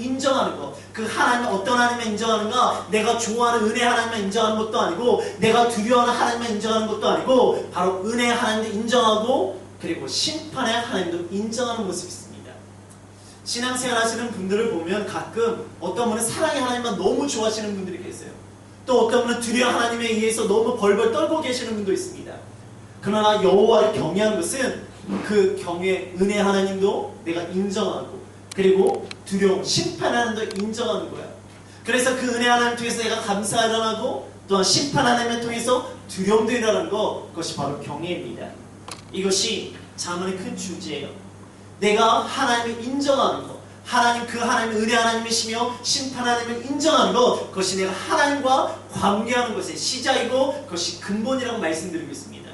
인정하는 것. 그 하나님을 어떤 하나님을 인정하는가? 내가 좋아하는 은혜 하나님을 인정하는 것도 아니고 내가 두려워하는 하나님을 인정하는 것도 아니고 바로 은혜 하나님도 인정하고 그리고 심판의 하나님도 인정하는 모습이 있습니다. 신앙생활 하시는 분들을 보면 가끔 어떤 분은 사랑의 하나님만 너무 좋아하시는 분들이 계세요. 또 어떤 분은 두려워 하나님에 의해서 너무 벌벌 떨고 계시는 분도 있습니다. 그러나 여호와를 경외하는 것은 그 경외 은혜 하나님도 내가 인정하고 그리고 두려움 심판 하나님도 인정하는 거야. 그래서 그 은혜 하나님 통해서 내가 감사가 일어나고 또한 심판 하나님을 통해서 두려움도 일어나는 것, 그것이 바로 경외입니다. 이것이 잠언의 큰 주제예요. 내가 하나님을 인정하는 것, 하나님 그 하나님의 은혜 하나님이시며 심판 하나님을 인정하는 것, 그것이 내가 하나님과 관계하는 것의 시작이고 그것이 근본이라고 말씀드리고 있습니다.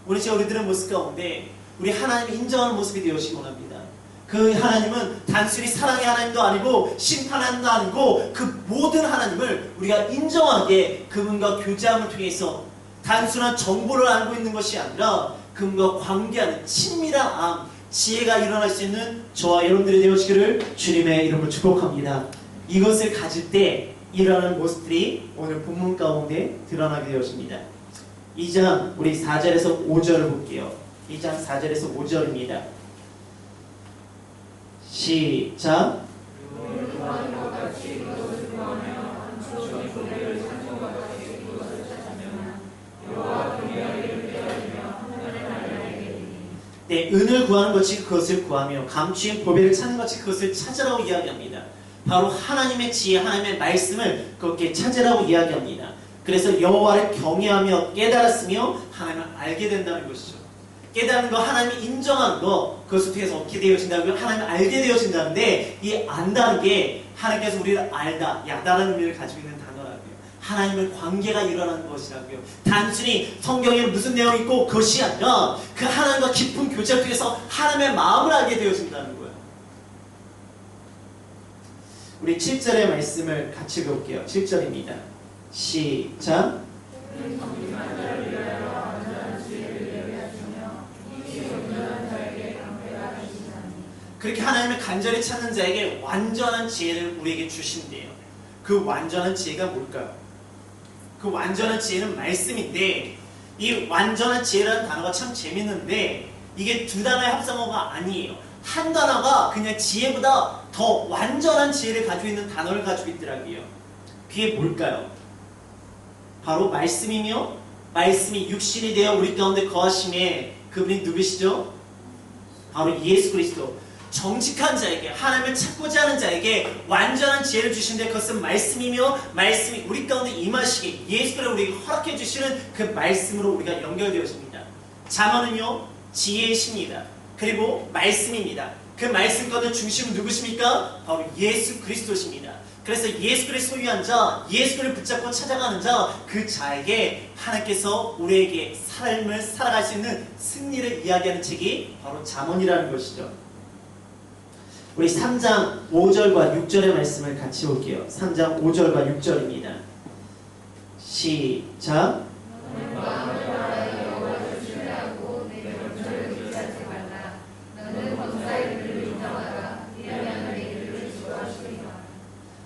우리들의 모습 가운데 우리 하나님을 인정하는 모습이 되어지기 원합니다. 그 하나님은 단순히 사랑의 하나님도 아니고 심판 하나님도 아니고 그 모든 하나님을 우리가 인정하게 그분과 교제함을 통해서 단순한 정보를 알고 있는 것이 아니라 그분과 관계하는 친밀한 암, 지혜가 일어날 수 있는 저와 여러분들이 되어지기를 주님의 이름으로 축복합니다. 이것을 가질 때 일어나는 모습들이 오늘 본문 가운데 드러나게 되어집니다. 2장 우리 4절에서 5절을 볼게요. 2장 4절에서 5절입니다. 시작. 네, 은을 구하는 것이 그것을 구하며 감추인 보배를 찾는 것이 그것을 찾으라고 이야기합니다. 바로 하나님의 지혜, 하나님의 말씀을 그렇게 찾으라고 이야기합니다. 그래서 여호와를 경외하며 깨달았으며 하나님을 알게 된다는 것이죠. 깨닫는 거, 하나님이 인정하는 거, 그것을 통해서 어떻게 되어진다고요? 하나님을 알게 되어진다는데 이 안다는 게 하나님께서 우리를 알다, 야다라는 의미를 가지고 있는 단어라고요. 하나님의 관계가 일어나는 것이라고요. 단순히 성경에 무슨 내용이 있고 그것이 아니라 그 하나님과 깊은 교제를 통해서 하나님의 마음을 알게 되어진다는 거예요. 우리 7절의 말씀을 같이 볼게요. 7절입니다. 시작. 그렇게 하나님을 간절히 찾는 자에게 완전한 지혜를 우리에게 주신대요. 그 완전한 지혜가 뭘까요? 그 완전한 지혜는 말씀인데 이 완전한 지혜라는 단어가 참 재밌는데 이게 두 단어의 합성어가 아니에요. 한 단어가 그냥 지혜보다 더 완전한 지혜를 가지고 있는 단어를 가지고 있더라고요. 그게 뭘까요? 바로 말씀이며 말씀이 육신이 되어 우리 가운데 거하심에 그분이 누구시죠? 바로 예수 그리스도. 정직한 자에게, 하나님을 찾고자 하는 자에게 완전한 지혜를 주신데 그것은 말씀이며 말씀이 우리 가운데 임하시게 예수 그리스도를 우리에게 허락해 주시는 그 말씀으로 우리가 연결되어집니다. 잠언은요 지혜의 신입니다. 그리고 말씀입니다. 그 말씀 가운데 중심은 누구십니까? 바로 예수 그리스도십니다. 그래서 예수 그리스도 소유한 자, 예수 그리스도를 붙잡고 찾아가는 자, 그 자에게 하나님께서 우리에게 삶을 살아갈 수 있는 승리를 이야기하는 책이 바로 잠언이라는 것이죠. 우리 3장 5절과 6절의 말씀을 같이 볼게요. 3장 5절과 6절입니다. 시작.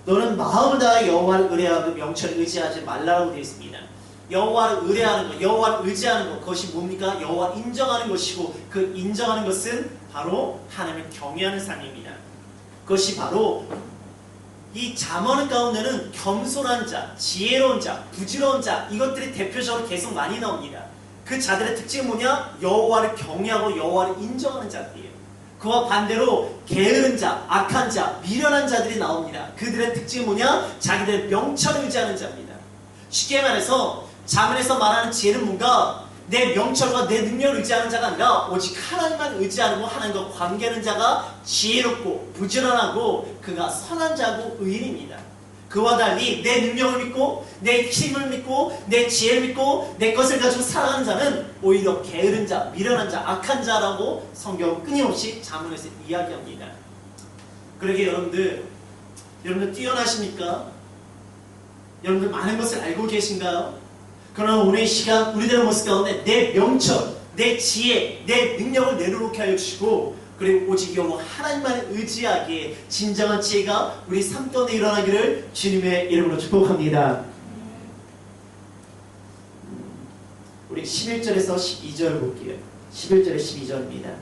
너는 마음을 다해 여호와를 의뢰하고 명철을 의지하지 말라고 되어 있습니다. 여호와를 의뢰하는 것, 여호와를 의지하는 것, 그것이 뭡니까? 여호와를 인정하는 것이고 그 인정하는 것은 바로 하나님을 경외하는 삶입니다. 그것이 바로 이 잠언 가운데는 겸손한 자, 지혜로운 자, 부지런한 자 이것들이 대표적으로 계속 많이 나옵니다. 그 자들의 특징은 뭐냐? 여호와를 경외하고 여호와를 인정하는 자들이에요. 그와 반대로 게으른 자, 악한 자, 미련한 자들이 나옵니다. 그들의 특징은 뭐냐? 자기들의 명철을 의지하는 자입니다. 쉽게 말해서 잠언에서 말하는 지혜는 뭔가 내 명철과 내 능력을 의지하는 자가 아니라 오직 하나님만 의지하고 하나님과 관계하는 자가 지혜롭고 부지런하고 그가 선한 자고 의인입니다. 그와 달리 내 능력을 믿고 내 힘을 믿고 내 지혜를 믿고 내 것을 가지고 살아가는 자는 오히려 게으른 자, 미련한 자, 악한 자라고 성경은 끊임없이 잠언에서 이야기합니다. 그러게 여러분들 뛰어나십니까? 여러분들 많은 것을 알고 계신가요? 그러나 오늘 이 시간 우리들의 모습 가운데 내 명철, 내 지혜, 내 능력을 내려놓게 하여 주시고 그리고 오직 여호와 하나님만 의지하기에 진정한 지혜가 우리 삶 가운데 일어나기를 주님의 이름으로 축복합니다. 우리 11절에서 12절 볼게요. 11절에 12절입니다.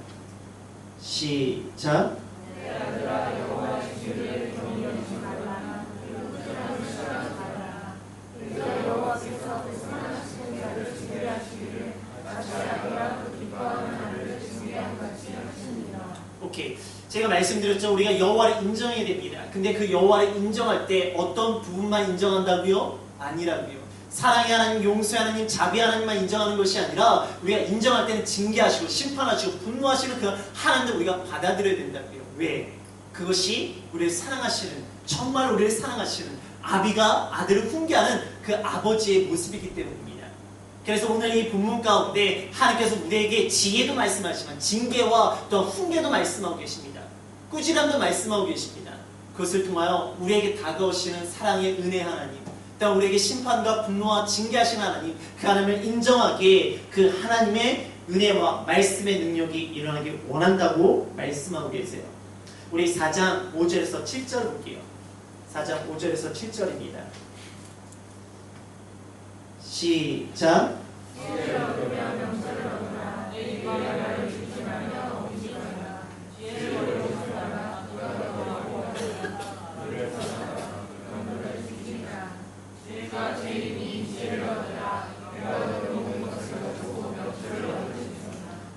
시작. 오케이. 제가 말씀드렸죠. 우리가 여호와를 인정해야 됩니다. 근데 그 여호와를 인정할 때 어떤 부분만 인정한다고요? 아니라고요. 사랑의 하나님, 용서의 하나님, 자비의 하나님만 인정하는 것이 아니라 우리가 인정할 때는 징계하시고 심판하시고 분노하시는 그 하나님도 우리가 받아들여야 된다고요. 왜? 그것이 우리를 사랑하시는, 정말 우리를 사랑하시는 아비가 아들을 훈계하는 그 아버지의 모습이기 때문입니다. 그래서 오늘 이 본문 가운데 하나님께서 우리에게 지혜도 말씀하시지만 징계와 또 훈계도 말씀하고 계십니다. 꾸지람도 말씀하고 계십니다. 그것을 통하여 우리에게 다가오시는 사랑의 은혜 하나님, 또 우리에게 심판과 분노와 징계하시는 하나님, 그 하나님을 인정하기에 그 하나님의 은혜와 말씀의 능력이 일어나길 원한다고 말씀하고 계세요. 우리 4장 5절에서 7절 볼게요. 4장 5절에서 7절입니다. 시작.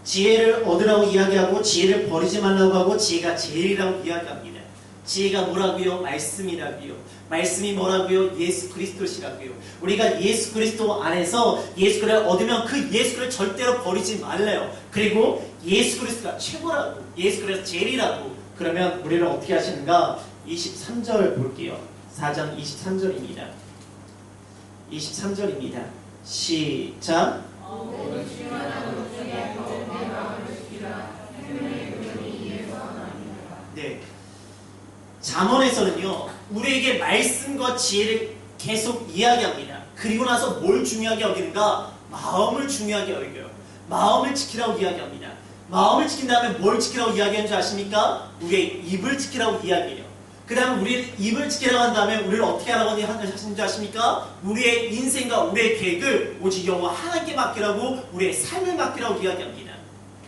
지혜를 얻으라고 이야기하고 지혜를 버리지 말라고 하고 지혜가 제일이라고 이야기합니다. 지혜가 뭐라고요? 말씀이라고요. 말씀이 뭐라고요? 예수 그리스도시라고요. 우리가 예수 그리스도 안에서 예수 그리스도를 얻으면 그 예수 그리스도를 절대로 버리지 말래요. 그리고 예수 그리스도가 최고라고, 예수 그리스도 제일이라고. 그러면 우리는 어떻게 하시는가? 23절 볼게요. 4장 23절입니다. 23절입니다. 시작. 네. 잠언에서는요, 우리에게 말씀과 지혜를 계속 이야기합니다. 그리고 나서 뭘 중요하게 여기는가? 마음을 중요하게 여겨요. 마음을 지키라고 이야기합니다. 마음을 지킨 다음에 뭘 지키라고 이야기하는 줄 아십니까? 우리의 입을 지키라고 이야기해요. 그 다음에 우리의 입을 지키라고 한 다음에 우리를 어떻게 하라고 하시는 줄 아십니까? 우리의 인생과 우리의 계획을 오직 여호와 하나님께 맡기라고, 우리의 삶을 맡기라고 이야기합니다.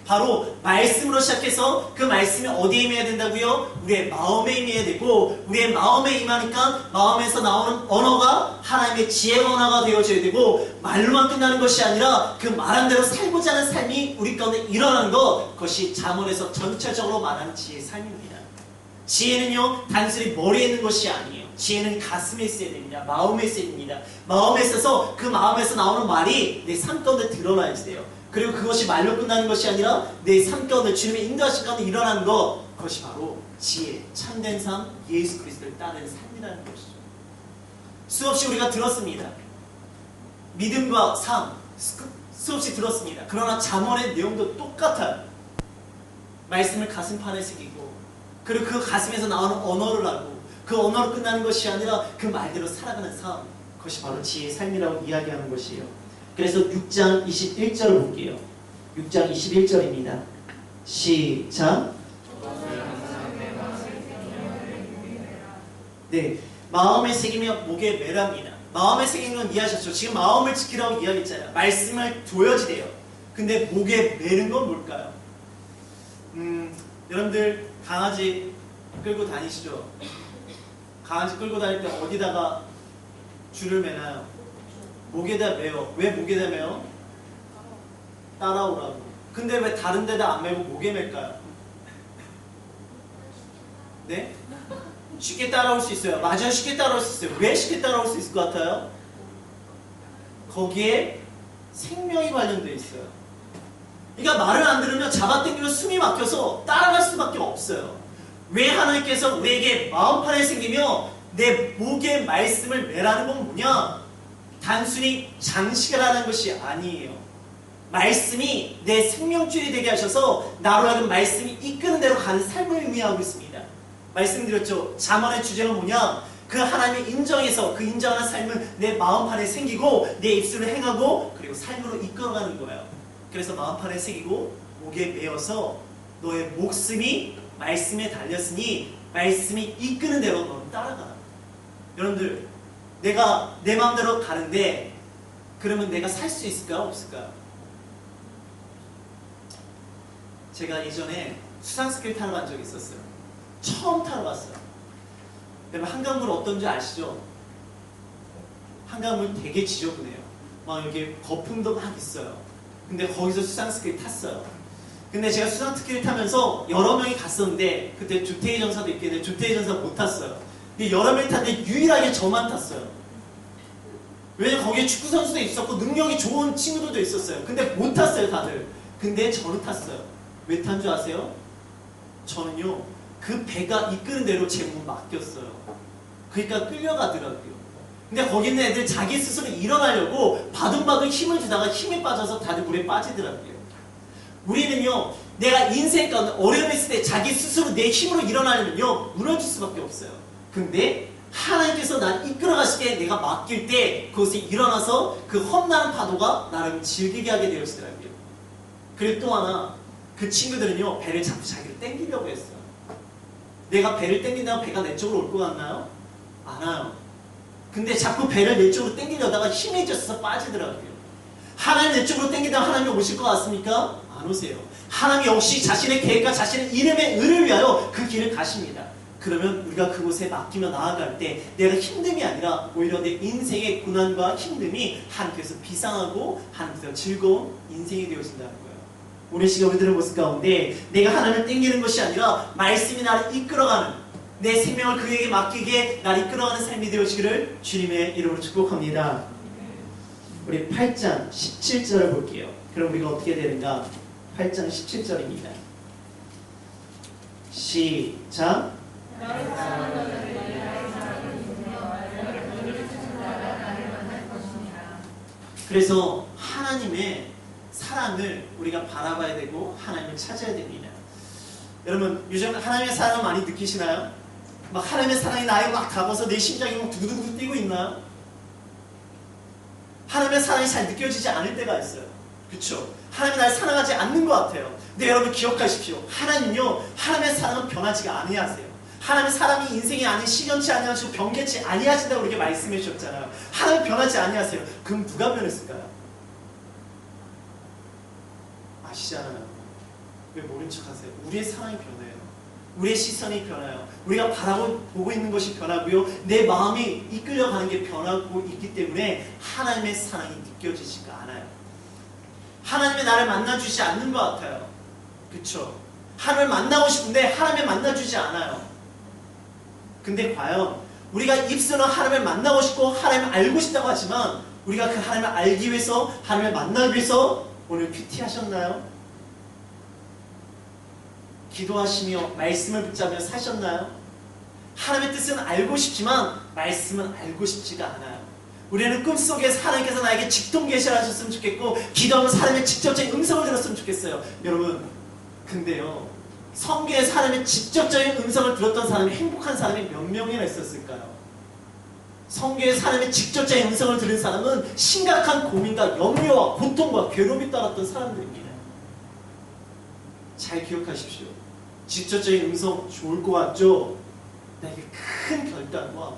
바로 말씀으로 시작해서 그 말씀이 어디에 임해야 된다고요? 우리의 마음에 임해야 되고, 우리의 마음에 임하니까 마음에서 나오는 언어가 하나님의 지혜의 언어가 되어져야 되고, 말로만 끝나는 것이 아니라 그 말한 대로 살고자 하는 삶이 우리 가운데 일어나는 것, 그것이 잠언에서 전체적으로 말하는 지혜의 삶입니다. 지혜는요, 단순히 머리에 있는 것이 아니에요. 지혜는 가슴에 있어야 됩니다. 마음에 있어야 됩니다. 마음에 있어서 그 마음에서 나오는 말이 내 삶 가운데 드러나야 돼요. 그리고 그것이 말로 끝나는 것이 아니라 내 삶 가운데 주님의 인도하신 가운데 일어나는 것, 그것이 바로 지혜, 참된 삶, 예수 그리스도를 따르는 삶이라는 것이죠. 수없이 우리가 들었습니다. 믿음과 삶, 수없이 들었습니다. 그러나 잠언의 내용도 똑같아요. 말씀을 가슴판에 새기고, 그리고 그 가슴에서 나오는 언어를 하고, 그 언어로 끝나는 것이 아니라 그 말대로 살아가는 삶, 그것이 바로 지혜의 삶이라고 이야기하는 것이에요. 그래서 6장 21절을 볼게요. 6장 21절입니다. 시작. 네, 마음에 새기며 목에 매랍니다. 마음에 새기는 건 이해하셨죠? 지금 마음을 지키라고 이야기했잖아요. 말씀을 둬야지 돼요. 근데 목에 매는 건 뭘까요? 여러분들 강아지 끌고 다니시죠? 강아지 끌고 다닐 때 어디다가 줄을 매나요? 목에다 매요. 왜 목에다 매요? 따라오라고. 근데 왜 다른 데다 안 매고 목에 맬까요? 네? 쉽게 따라올 수 있어요. 맞아요. 쉽게 따라올 수 있어요. 왜 쉽게 따라올 수 있을 것 같아요? 거기에 생명이 관련되어 있어요. 그러니까 말을 안 들으면 잡아당기면 숨이 막혀서 따라갈 수밖에 없어요. 왜 하나님께서 우리에게 마음판에 생기며 내 목에 말씀을 매라는 건 뭐냐? 단순히 장식을 하는 것이 아니에요. 말씀이 내 생명줄이 되게 하셔서 나로 하여금 말씀이 이끄는 대로 가는 삶을 의미하고 있습니다. 말씀드렸죠. 잠언의 주제는 뭐냐? 그 하나님을 인정해서 그 인정하는 삶을 내 마음판에 새기고 내 입술을 행하고 그리고 삶으로 이끌어가는 거예요. 그래서 마음판에 새기고 목에 매어서 너의 목숨이 말씀에 달렸으니 말씀이 이끄는 대로 너는 따라가라. 여러분들, 내가 내 마음대로 가는데 그러면 내가 살 수 있을까요? 없을까요? 제가 예전에 수상스키를 타러 간 적이 있었어요. 처음 타러 갔어요. 여러분, 한강물 어떤지 아시죠? 한강물 되게 지저분해요. 막 여기 거품도 막 있어요. 근데 거기서 수상스키를 탔어요. 근데 제가 수상스키를 타면서 여러 명이 갔었는데 그때 주태희 전사도 있겠는데 주태희 전사 못 탔어요. 근데 여러 명이 탔는데 유일하게 저만 탔어요. 왜냐면 거기에 축구 선수도 있었고 능력이 좋은 친구들도 있었어요. 근데 못 탔어요, 다들. 근데 저는 탔어요. 왜 탄 줄 아세요? 저는요, 그 배가 이끄는 대로 제 몸을 맡겼어요. 그러니까 끌려가더라고요. 근데 거기 있는 애들 자기 스스로 일어나려고 바둥바둥 힘을 주다가 힘에 빠져서 다들 물에 빠지더라고요. 우리는요, 내가 인생 가운데 어려움이 있을 때 자기 스스로 내 힘으로 일어나려면요, 무너질 수밖에 없어요. 근데 하나님께서 날 이끌어가실 때 내가 맡길 때 그것이 일어나서 그 험난한 파도가 나를 즐기게 하게 되었더라고요. 그리고 또 하나, 그 친구들은요, 배를 자꾸 자기를 땡기려고 했어요. 내가 배를 땡긴다면 배가 내 쪽으로 올 것 같나요? 안 와요. 근데 자꾸 배를 내 쪽으로 땡기려다가 힘이 져서 빠지더라고요. 하나님 내 쪽으로 땡기다가 하나님이 오실 것 같습니까? 안 오세요. 하나님 역시 자신의 계획과 자신의 이름의 의를 위하여 그 길을 가십니다. 그러면 우리가 그곳에 맡기며 나아갈 때 내가 힘듦이 아니라 오히려 내 인생의 고난과 힘듦이 하나님께서 비상하고 하나님께서 즐거운 인생이 되어진다는 거예요. 오늘 시간 우리들의 모습 가운데 내가 하나님을 땡기는 것이 아니라 말씀이 나를 이끌어가는, 내 생명을 그에게 맡기게 나를 이끌어가는 삶이 되어지기를 주님의 이름으로 축복합니다. 우리 8장 17절을 볼게요. 그럼 우리가 어떻게 되는가? 8장 17절입니다. 시작. 그래서 하나님의 사랑을 우리가 바라봐야 되고 하나님을 찾아야 됩니다. 여러분, 요즘 하나님의 사랑을 많이 느끼시나요? 막 하나님의 사랑이 나에게 막 다가와서 내 심장이 막 두두두두 뛰고 있나요? 하나님의 사랑이 잘 느껴지지 않을 때가 있어요. 그렇죠? 하나님이 나를 사랑하지 않는 것 같아요. 근데 여러분 기억하십시오. 하나님은요, 하나님의 사랑은 변하지가 아니하세요. 하나님의 사랑이 인생이 아닌 시련치 아니하시고 변개치 아니하신다고 이렇게 말씀해 주셨잖아요. 하나님 변하지 아니하세요. 그럼 누가 변했을까요? 아시잖아요. 왜 모른 척하세요? 우리의 사랑이 변해요. 우리의 시선이 변해요. 우리가 바라보고 있는 것이 변하고요. 내 마음이 이끌려가는 게 변하고 있기 때문에 하나님의 사랑이 느껴지지가 않아요. 하나님이 나를 만나주지 않는 것 같아요. 그쵸? 하나님을 만나고 싶은데 하나님을 만나주지 않아요. 근데 과연 우리가 입술은 하나님을 만나고 싶고 하나님을 알고 싶다고 하지만 우리가 그 하나님을 알기 위해서, 하나님을 만나기 위해서 오늘 큐티 하셨나요? 기도하시며 말씀을 붙잡으며 사셨나요? 하나님의 뜻은 알고 싶지만 말씀은 알고 싶지가 않아요. 우리는 꿈속에서 하나님께서 나에게 직통 계시를 하셨으면 좋겠고 기도하면서 하나님의 직접적인 음성을 들었으면 좋겠어요. 여러분, 근데요, 성경에서 하나님의 직접적인 음성을 들었던 사람이 행복한 사람이 몇 명이나 있었을까요? 성경에서 하나님의 직접적인 음성을 들은 사람은 심각한 고민과 염려와 고통과 괴로움이 따랐던 사람들입니다. 잘 기억하십시오. 직접적인 음성 좋을 것 같죠? 나에게 큰 결단과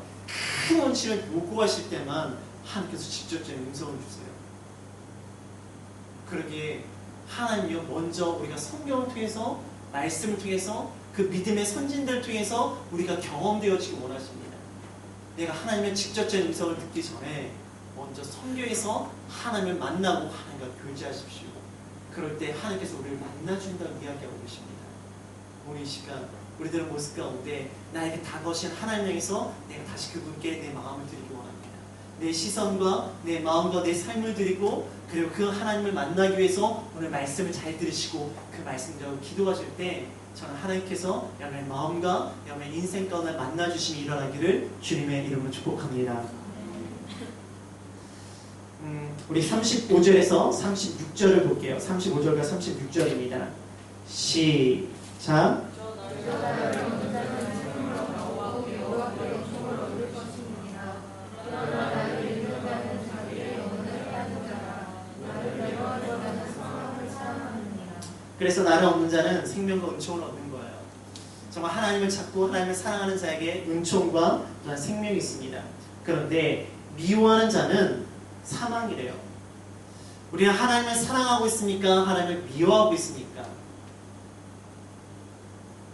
큰 원칙을 놓고 가실 때만 하나님께서 직접적인 음성을 주세요. 그러기에 하나님이요, 먼저 우리가 성경을 통해서, 말씀을 통해서, 그 믿음의 선진들을 통해서 우리가 경험되어지기 원하십니다. 내가 하나님의 직접적인 음성을 듣기 전에 먼저 성경에서 하나님을 만나고 하나님과 교제하십시오. 그럴 때 하나님께서 우리를 만나준다고 이야기하고 계십니다. 오늘 이 시간 우리들의 모습 가운데 나에게 다가오신 하나님 향해서 내가 다시 그분께 내 마음을 드리기 원합니다. 내 시선과 내 마음과 내 삶을 드리고, 그리고 그 하나님을 만나기 위해서 오늘 말씀을 잘 들으시고 그 말씀대로 기도하실 때 저는 하나님께서 여러분의 마음과 여러분의 인생 가운데 만나주심이 일어나기를 주님의 이름으로 축복합니다. 우리 35절에서 36절을 볼게요. 35절과 36절입니다. 시작. 그래서 나를 얻는 자는 생명과 은총을 얻는 거예요. 정말 하나님을 찾고 하나님을 사랑하는 자에게 은총과 또한 생명이 있습니다. 그런데 미워하는 자는 사망이래요. 우리가 하나님을 사랑하고 있습니까? 하나님을 미워하고 있습니까?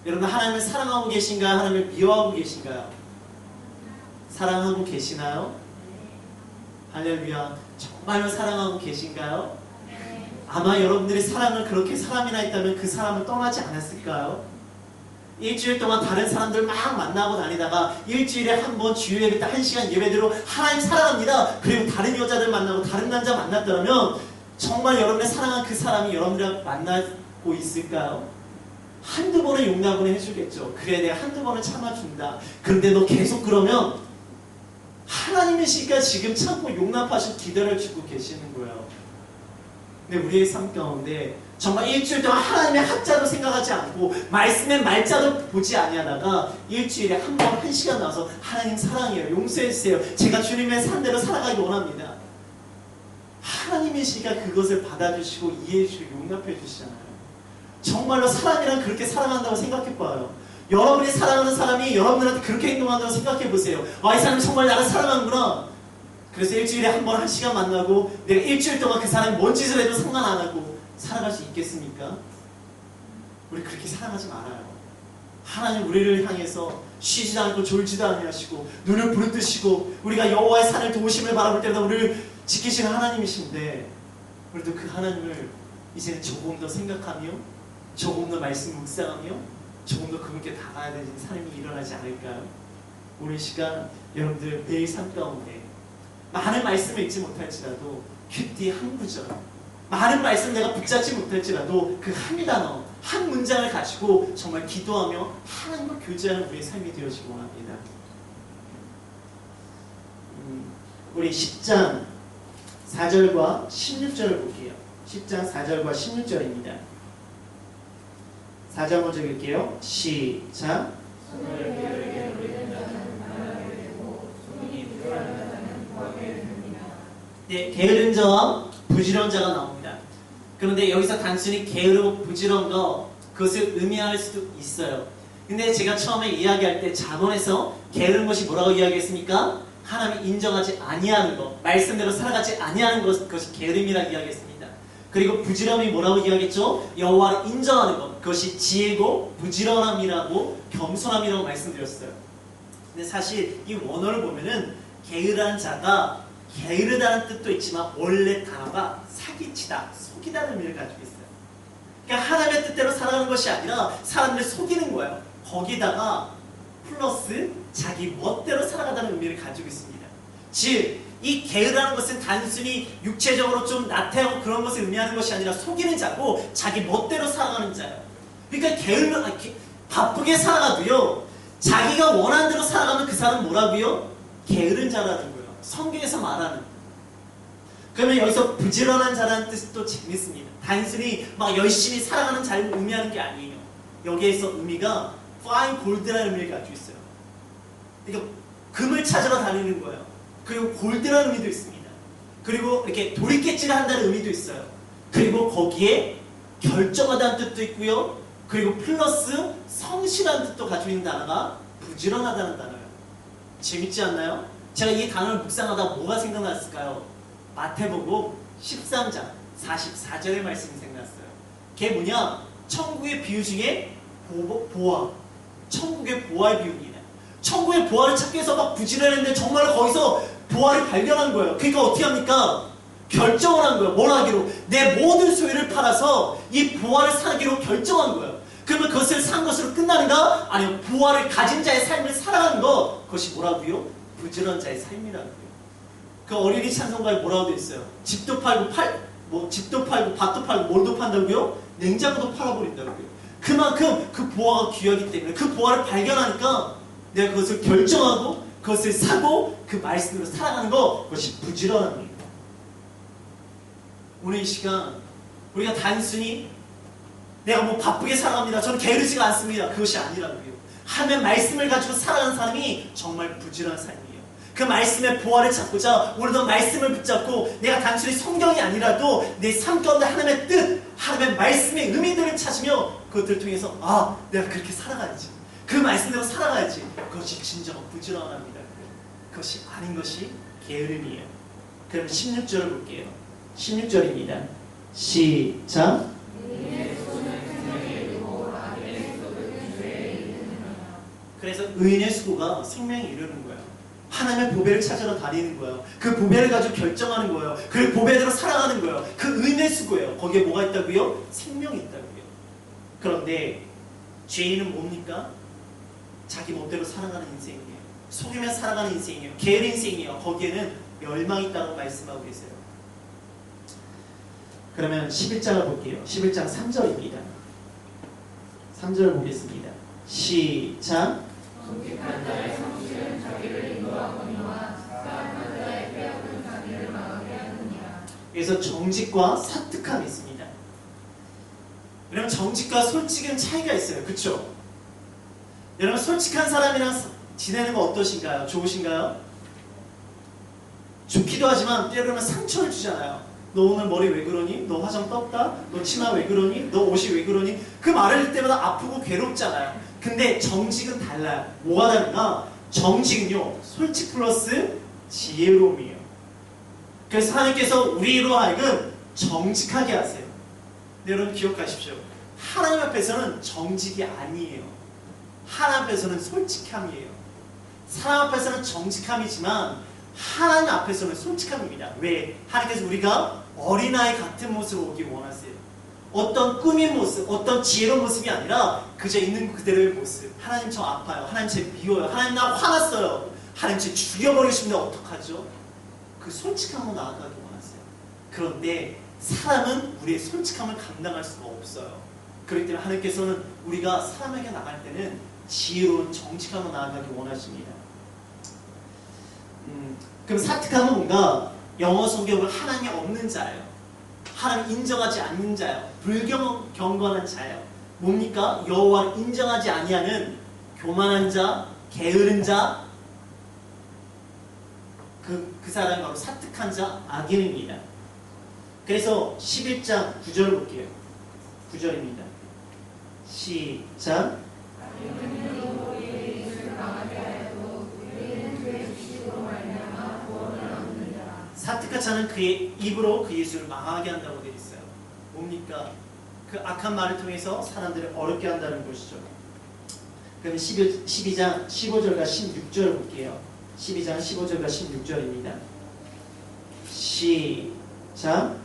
여러분 하나님을 사랑하고 계신가요? 하나님을 미워하고 계신가요? 사랑하고 계시나요? 할렐루야. 정말로 사랑하고 계신가요? 아마 여러분들이 사랑을 그렇게 사람이나 있다면 그 사람을 떠나지 않았을까요? 일주일 동안 다른 사람들 막 만나고 다니다가 일주일에 한 번 주일에 한 시간 예배대로 하나님 사랑합니다. 그리고 다른 여자들 만나고 다른 남자 만났더라면 정말 여러분의 사랑한 그 사람이 여러분들이랑 만나고 있을까요? 한두 번은 용납을 해주겠죠. 그래 내가 한두 번은 참아준다. 그런데 너 계속 그러면 하나님이시니까 지금 참고 용납하신 기도를 주고 계시는 거예요. 근데 우리의 삶 가운데 정말 일주일 동안 하나님의 한자도 생각하지 않고 말씀의 말자도 보지 아니하다가 일주일에 한 번 한 시간 나와서 하나님 사랑해요. 용서해주세요. 제가 주님의 산대로 살아가기 원합니다. 하나님이시니까 그것을 받아주시고 이해해주시고 용납해주시잖아요. 정말로 사람이란 그렇게 사랑한다고 생각해봐요. 여러분이 사랑하는 사람이 여러분들한테 그렇게 행동한다고 생각해보세요. 이 사람이 정말 나를 사랑하는구나. 그래서 일주일에 한 번 한 시간 만나고 내가 일주일 동안 그 사람이 뭔 짓을 해도 상관 안 하고 살아갈 수 있겠습니까? 우리 그렇게 사랑하지 말아요. 하나님 우리를 향해서 쉬지도 않고 졸지도 아니하시고 눈을 부릅뜨시고 우리가 여호와의 산을 도우심을 바라볼 때마다 우리를 지키시는 하나님이신데 우리도 그 하나님을 이제는 조금 더 생각하며 조금 더 말씀 묵상하며 조금 더 그분께 다가야 되는 삶이 일어나지 않을까요? 오늘 시간 여러분들 매일 삶 가운데 많은 말씀을 읽지 못할지라도 큐티 한 구절 많은 말씀 내가 붙잡지 못할지라도 그 한 단어 한 문장을 가지고 정말 기도하며 하나님과 교제하는 우리의 삶이 되어지기 원합니다. 우리 10장 4절과 16절을 볼게요. 10장 4절과 16절입니다. 4절 먼저 읽을게요. 시작. 네, 게으른 자와 부지런한 자가 나옵니다. 그런데 여기서 단순히 게으르고 부지런한 거 그것을 의미할 수도 있어요. 근데 제가 처음에 이야기할 때 자본에서 게으른 것이 뭐라고 이야기했습니까? 하나님이 인정하지 아니하는 것, 말씀대로 살아가지 아니하는 것, 그것이 게으름이라고 이야기했습니다. 그리고 부지런함이 뭐라고 이야기했죠? 여호와를 인정하는 것, 그것이 지혜고 부지런함이라고 겸손함이라고 말씀드렸어요. 근데 사실 이 원어를 보면은 게으르한 자가 게으르다는 뜻도 있지만 원래 단어가 사기치다, 속이다는 의미를 가지고 있어요. 그러니까 하나님의 뜻대로 살아가는 것이 아니라 사람들을 속이는 거예요. 거기다가 플러스 자기 멋대로 살아가다는 의미를 가지고 있습니다. 즉, 이 게으르다는 것은 단순히 육체적으로 좀 나태하고 그런 것을 의미하는 것이 아니라 속이는 자고 자기 멋대로 살아가는 자예요. 그러니까 바쁘게 살아가도요, 자기가 원하는 대로 살아가면 그 사람은 뭐라고요? 게으른 자라는 거예요. 성경에서 말하는. 그러면 여기서 부지런한 자라는 뜻이 또 재밌습니다. 단순히 막 열심히 살아가는 자를 의미하는 게 아니에요. 여기에서 의미가 fine gold라는 의미를 가지고 있어요. 그러니까 금을 찾으러 다니는 거예요. 그리고 골드라는 의미도 있습니다. 그리고 이렇게 돌이깨질을 한다는 의미도 있어요. 그리고 거기에 결정하다는 뜻도 있고요. 그리고 플러스 성실한 뜻도 가지고 있는 단어가 부지런하다는 단어예요. 재밌지 않나요? 제가 이 단어를 묵상하다 뭐가 생각났을까요? 마태복음 13장 44절의 말씀이 생각났어요. 그게 뭐냐? 천국의 비유 중에 보화. 천국의 보화의 비유입니다. 천국의 보화를 찾기 위해서 막 부지런했는데 정말 거기서 보화를 발견한 거예요. 그러니까 어떻게 합니까? 결정을 한 거예요. 뭘 하기로? 내 모든 소유를 팔아서 이 보화를 사기로 결정한 거예요. 그러면 그것을 산 것으로 끝나는가? 아니요. 보화를 가진 자의 삶을 살아가는 것. 그것이 뭐라고요? 부지런한 자의 삶이라고요. 그 어린이 찬송가에 뭐라고 되어 있어요? 집도 팔고 집도 팔고 밭도 팔고 뭘도 판다고요? 냉장고도 팔아버린다고요. 그만큼 그 보화가 귀하기 때문에 그 보화를 발견하니까 내가 그것을 결정하고 그것을 사고 그 말씀으로 살아가는 것, 그것이 부지런함입니다. 오늘 이 시간 우리가 단순히 내가 뭐 바쁘게 살아갑니다, 저는 게으르지가 않습니다, 그것이 아니라고요. 하나님의 말씀을 가지고 살아가는 사람이 정말 부지런한 삶이에요. 그 말씀의 보화를 찾고자 우리도 말씀을 붙잡고 내가 단순히 성경이 아니라도 내 삶 가운데 하나님의 뜻, 하나님의 말씀의 의미들을 찾으며 그것들을 통해서 아, 내가 그렇게 살아가야지. 그 말씀대로 살아가야지. 그것이 진정한 부지런함입니다. 그것이 아닌 것이 게으름이에요. 그럼 16절을 볼게요. 16절입니다. 시작. 그래서 의인의 수고가 생명에 이르는 거예요. 하나님의 보배를 찾으러 다니는 거예요. 그 보배를 가지고 결정하는 거예요. 그 보배대로 살아가는 거예요. 그 의인의 수고예요. 거기에 뭐가 있다고요? 생명이 있다고요. 그런데 죄인은 뭡니까? 자기 멋대로 살아가는 인생이에요. 속이며 살아가는 인생이에요. 게으른 인생이에요. 거기에는 멸망이 있다고 말씀하고 계세요. 그러면 11장을 볼게요. 11장 3절입니다. 3절을 보겠습니다. 시작. 정직한 자의 성실은 자기를 인도하거니와 사악한 자의 폐역은 자기를 망하게 하느니라. 그래서 정직과 사특함이 있습니다. 여러분 정직과 솔직은 차이가 있어요. 그렇죠? 여러분 솔직한 사람이랑 지내는 거 어떠신가요? 좋으신가요? 좋기도 하지만 때로는 상처를 주잖아요. 너 오늘 머리 왜 그러니? 너 화장 떴다? 너 치마 왜 그러니? 너 옷이 왜 그러니? 그 말을 할 때마다 아프고 괴롭잖아요. 근데 정직은 달라요. 뭐가 다른가? 정직은요, 솔직 플러스 지혜로움이에요. 그래서 하나님께서 우리로 하여금 정직하게 하세요. 네, 여러분 기억하십시오. 하나님 앞에서는 정직이 아니에요. 하나님 앞에서는 솔직함이에요. 사람 앞에서는 정직함이지만 하나님 앞에서는 솔직함입니다. 왜? 하나님께서 우리가 어린아이 같은 모습으로 오기 원하세요. 어떤 꾸민 모습, 어떤 지혜로운 모습이 아니라 그저 있는 그대로의 모습. 하나님 저 아파요. 하나님 저 미워요. 하나님 나 화났어요. 하나님 저 죽여버리고 싶은데 어떡하죠? 그 솔직함으로 나아가기 원하세요. 그런데 사람은 우리의 솔직함을 감당할 수가 없어요. 그렇기 때문에 하나님께서는 우리가 사람에게 나갈 때는 지혜로운 정직함으로 나아가기 원하십니다. 그럼 사특함은 뭔가 영어 성경은 하나님이 없는 자예요. 하나님 인정하지 않는 자예요. 불경건한 자예요. 뭡니까? 여호와를 인정하지 아니하는 교만한 자, 게으른 자, 그 사람이 바로 사특한 자, 악인입니다. 그래서 11장 9절을 볼게요. 9절입니다. 시작. 사특한 자는 그의 입으로 그 예수를 망하게 한다고 되어 있어요. 뭡니까? 그 악한 말을 통해서 사람들을 어렵게 한다는 것이죠. 그럼 12장 15절과 16절을 볼게요. 12장 15절과 16절입니다. 시작.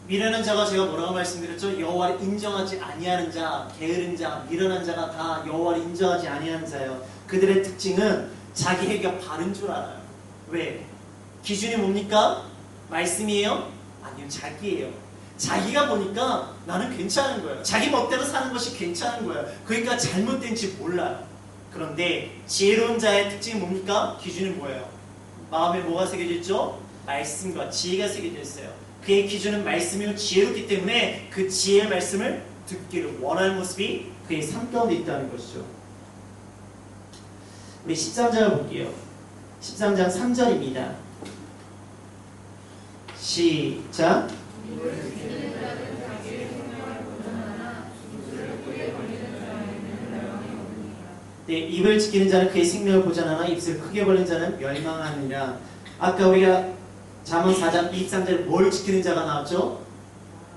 미련한 자가 제가 뭐라고 말씀드렸죠? 여호와를 인정하지 아니하는 자, 게으른 자, 미련한 자가 다 여호와를 인정하지 아니하는 자예요. 그들의 특징은 자기 해가 바른 줄 알아요. 왜? 기준이 뭡니까? 말씀이에요? 아니요, 자기예요. 자기가 보니까 나는 괜찮은 거예요. 자기 멋대로 사는 것이 괜찮은 거예요. 그러니까 잘못된지 몰라요. 그런데 지혜로운 자의 특징이 뭡니까? 기준이 뭐예요? 마음에 뭐가 새겨져 있죠? 말씀과 지혜가 새겨져 있어요. 그의 기준은 말씀이고 지혜롭기 때문에 그 지혜의 말씀을 듣기를 원하는 모습이 그의 삶 가운데 있다는 것이죠. 우리 13장을 볼게요. 13장 3절입니다. 시작. 네, 입을 지키는 자는 그의 생명을 보존하나 입술을 크게 벌린 자는 멸망하느니라. 아까 우리가 잠언 4장 23절에 뭘 지키는 자가 나왔죠?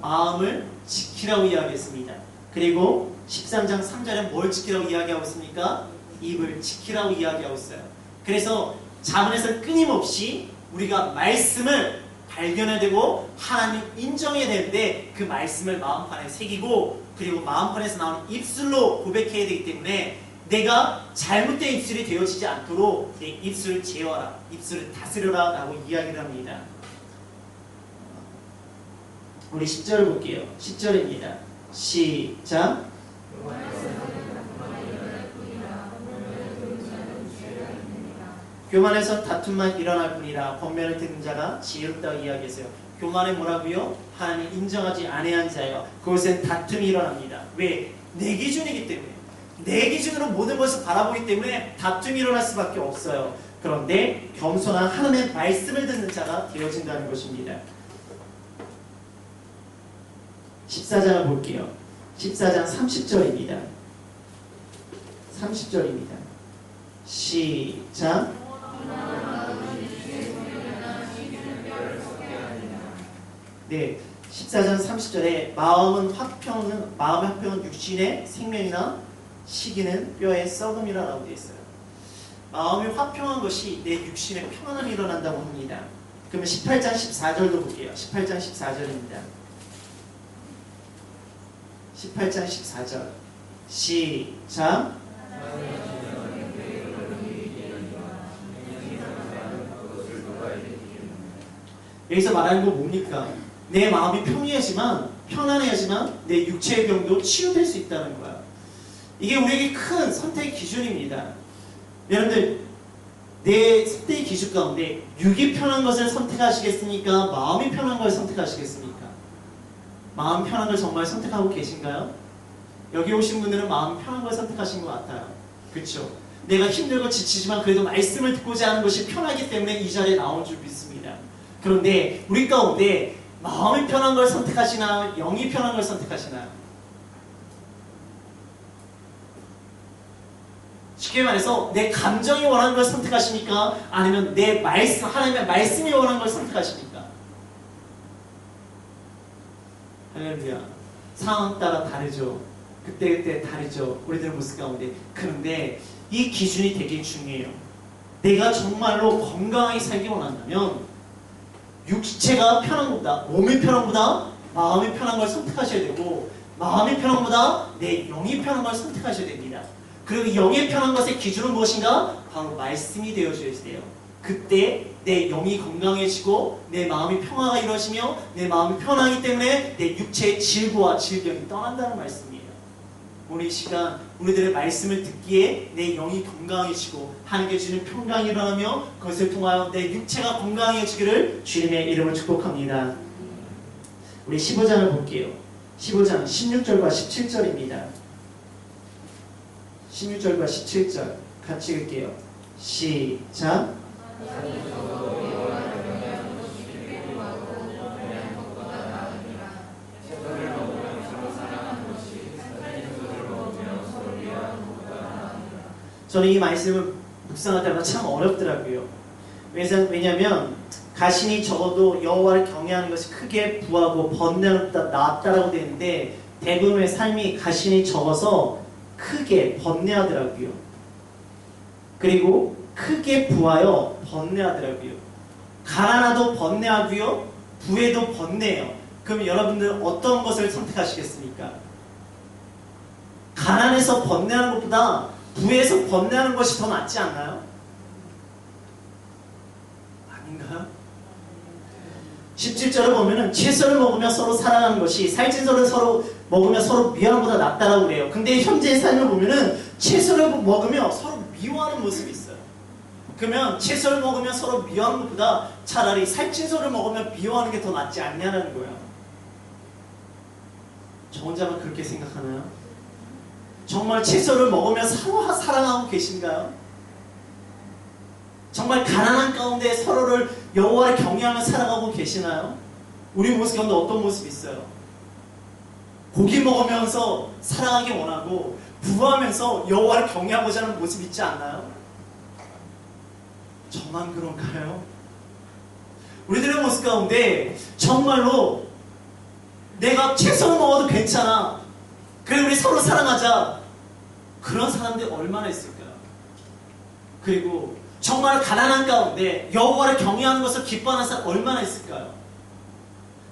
마음을 지키라고 이야기했습니다. 그리고 13장 3절에 뭘 지키라고 이야기하고 있습니까? 입을 지키라고 이야기하고 있어요. 그래서 잠언에서 끊임없이 우리가 말씀을 발견해야 되고 하나님 인정해야 되는데 그 말씀을 마음판에 새기고 그리고 마음판에서 나오는 입술로 고백해야 되기 때문에 내가 잘못된 입술이 되어지지 않도록 내 입술을 제어하라, 입술을 다스려라 라고 이야기를 합니다. 우리 10절을 볼게요. 10절입니다. 시작. 교만에서 다툼만 일어날 뿐이라 권면을 듣는 자가 지혜롭다고 이야기했어요. 교만에 뭐라고요? 하나님 인정하지 아니한 자예요. 그것은 다툼이 일어납니다. 왜? 내 기준이기 때문에. 내 기준으로 모든 것을 바라보기 때문에 다툼이 일어날 수밖에 없어요. 그런데 겸손한 하나님의 말씀을 듣는 자가 되어진다는 것입니다. 14장을 볼게요. 14장 30절입니다. 30절입니다. 시작. 네, 14장 30절에 마음의 화평은 육신의 생명이나 시기는 뼈의 썩음이라고 되어 있어요. 마음이 화평한 것이 내 육신에 평안함이 일어난다고 합니다. 그러면 18장 14절도 볼게요. 18장 14절입니다. 18장 14절 시작. 여기서 말하는 건 뭡니까? 내 마음이 편안해야지만 내 육체의 병도 치유될 수 있다는 거야. 이게 우리에게 큰 선택의 기준입니다. 여러분들, 내 선택의 기준 가운데 육이 편한 것을 선택하시겠습니까? 마음이 편한 걸 선택하시겠습니까? 마음 편한 걸 정말 선택하고 계신가요? 여기 오신 분들은 마음 편한 걸 선택하신 것 같아요. 그렇죠? 내가 힘들고 지치지만 그래도 말씀을 듣고자 하는 것이 편하기 때문에 이 자리에 나온 줄 믿습니다. 그런데 우리 가운데 마음이 편한 걸 선택하시나요? 영이 편한 걸 선택하시나요? 쉽게 말해서 내 감정이 원하는 걸 선택하십니까? 아니면 내 말씀, 하나님의 말씀이 원하는 걸 선택하십니까? 할렐루야. 상황 따라 다르죠. 그때 다르죠. 우리들의 모습 가운데. 그런데 이 기준이 되게 중요해요. 내가 정말로 건강하게 살기 원한다면 육체가 편한 것보다, 몸이 편한 것보다 마음이 편한 걸 선택하셔야 되고, 마음이 편한 것보다 내 영이 편한 걸 선택하셔야 됩니다. 그리고 영이 편한 것의 기준은 무엇인가? 바로 말씀이 되어줘야 돼요. 그때 내 영이 건강해지고 내 마음이 평화가 이루어지며 내 마음이 편하기 때문에 내 육체의 질고와 질병이 떠난다는 말씀이에요. 오늘 이 시간 우리들의 말씀을 듣기에 내 영이 건강해지고 하나님께 주는 평강이 일어나며 그것을 통하여 내 육체가 건강해지기를 주님의 이름으로 축복합니다. 우리 15장을 볼게요. 15장 16절과 17절입니다. 16절과 17절 같이 읽을게요. 시작. 저는 이 말씀을 묵상할 때마다 참 어렵더라고요. 왜냐하면 가신이 적어도 여호와를 경외하는 것이 크게 부하고 번뇌하다라고 되어 있는데 대부분의 삶이 가신이 적어서 크게 번뇌하더라고요. 그리고 크게 부하여 번뇌하더라고요. 가난하도 번뇌하고요. 부에도 번뇌해요. 그럼 여러분들 어떤 것을 선택하시겠습니까? 가난해서 번뇌하는 것보다 부에서 번뇌하는 것이 더 낫지 않나요? 아닌가요? 17절을 보면은 채소를 먹으며 서로 사랑하는 것이 살찐소를 서로 먹으며 서로 미워하는 것보다 낫다라고 그래요. 근데 현재의 삶을 보면은 채소를 먹으며 서로 미워하는 모습이 있어요. 그러면 채소를 먹으며 서로 미워하는 것보다 차라리 살찐소를 먹으며 미워하는 게 더 낫지 않냐는 거예요. 저 혼자만 그렇게 생각하나요? 정말 채소를 먹으며 서로 사랑하고 계신가요? 정말 가난한 가운데 서로를 여호와를 경외하며 살아가고 계시나요? 우리 모습 가운데 어떤 모습이 있어요? 고기 먹으면서 사랑하기 원하고 부하면서 여호와를 경외하고자 하는 모습 있지 않나요? 저만 그런가요? 우리들의 모습 가운데 정말로 내가 채소를 먹어도 괜찮아, 그래 우리 서로 사랑하자, 그런 사람들이 얼마나 있을까요? 그리고 정말 가난한 가운데 여호와를 경외하는 것을 기뻐하는 사람 얼마나 있을까요?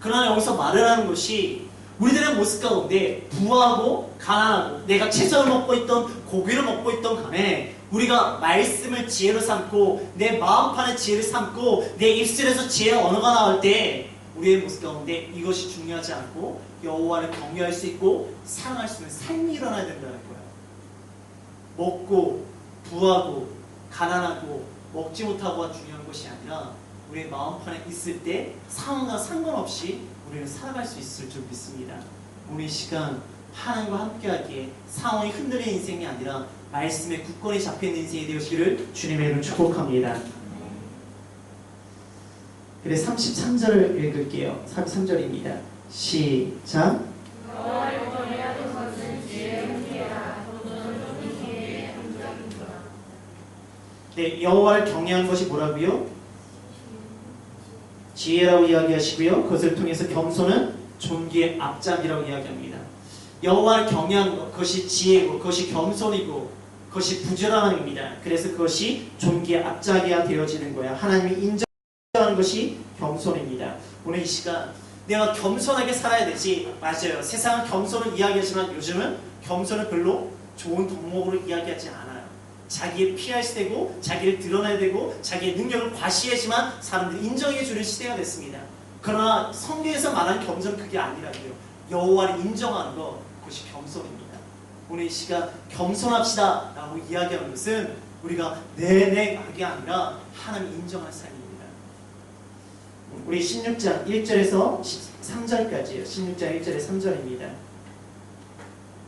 그러나 여기서 말을 하는 것이 우리들의 모습 가운데 부하고 가난하고 내가 채소를 먹고 있던 고기를 먹고 있던 간에 우리가 말씀을 지혜로 삼고 내 마음판에 지혜를 삼고 내 입술에서 지혜의 언어가 나올 때 우리의 모습 가운데 이것이 중요하지 않고 여호와를 경외할 수 있고 사랑할 수 있는 삶이 일어나야 된다는 거예요. 먹고 부하고 가난하고 먹지 못하고가 중요한 것이 아니라 우리의 마음판에 있을 때 상황과 상관없이 우리는 살아갈 수 있을 줄 믿습니다. 오늘 이 시간 하나님과 함께하기에 상황이 흔들리는 인생이 아니라 말씀에 굳건히 잡혀있는 인생이 되시기를 주님의 이름으로 축복합니다. 그래 33절을 읽을게요. 33절입니다. 시작. 네, 여호와를 경외하는 것이 뭐라고요? 지혜라고 이야기하시고요. 그것을 통해서 겸손은 존귀의 앞잡이라고 이야기합니다. 여호와를 경외하는 것, 그것이 지혜고 그것이 겸손이고 그것이 부지런함입니다. 그래서 그것이 존귀의 앞잡이가 되어지는 거야. 하나님이 인정하는 것이 겸손입니다. 오늘 이 시간 내가 겸손하게 살아야 되지. 맞아요. 세상은 겸손을 이야기하지만 요즘은 겸손을 별로 좋은 덕목으로 이야기하지 않아요. 자기의 피할 되고 자기를 드러내야 되고 자기의 능력을 과시하지만 사람들이 인정해 주는 시대가 됐습니다. 그러나 성경에서 말하는 겸손은 그게 아니라고요. 여호와를 인정하는 것, 그것이 겸손입니다. 오늘 이 시간 겸손합시다 라고 이야기하는 것은 우리가 내내 하게 아니라 하나님 인정하는 삶입니다. 우리 16장 1절에서 3절까지요. 16장 1절에 3절입니다.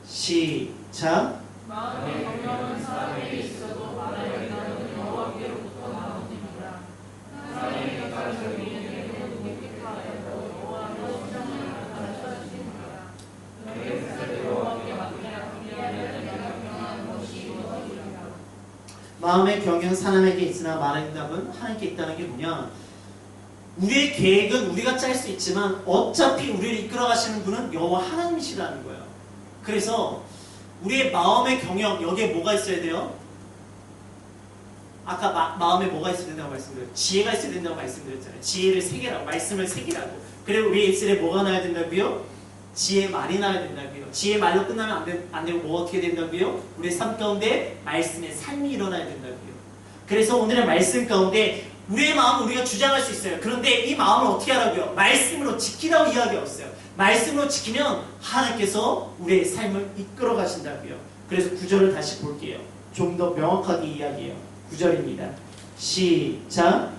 시작. 마음에 경영은 사람에게 있어도 말하여 있는 여호와께로부터 나오니라. 사람에게 가르쳐 이르기를 묵묵하여 여호와로 신앙을 가르쳐주시니라. 너희 뜻을 여호와께 맡기라. 그리하면 내가 경영하는 것이 이루어지리라. 마음의 경영은 사람에게 있으나 말의 응답은 하나님께 있다는 게 뭐냐? 우리의 계획은 우리가 짤 수 있지만 어차피 우리를 이끌어 가시는 분은 여호와 하나님이시라는 거예요. 그래서 우리의 마음의 경영, 여기에 뭐가 있어야 돼요? 아까 마음에 뭐가 있어야 된다고 말씀드렸죠? 지혜가 있어야 된다고 말씀드렸잖아요. 지혜를 새기라고, 말씀을 새기라고. 그리고 우리 입술에 뭐가 나야 된다고요? 지혜 말이 나야 된다고요. 지혜 말로 끝나면 안 되고 뭐가 어떻게 된다고요? 우리의 삶 가운데 말씀의 삶이 일어나야 된다고요. 그래서 오늘의 말씀 가운데 우리의 마음은 우리가 주장할 수 있어요. 그런데 이 마음을 어떻게 하라고요? 말씀으로 지키라고 이야기하고 있어요. 말씀으로 지키면 하나님께서 우리의 삶을 이끌어 가신다고요. 그래서 9절을 다시 볼게요. 좀 더 명확하게 이야기해요. 9절입니다. 시작.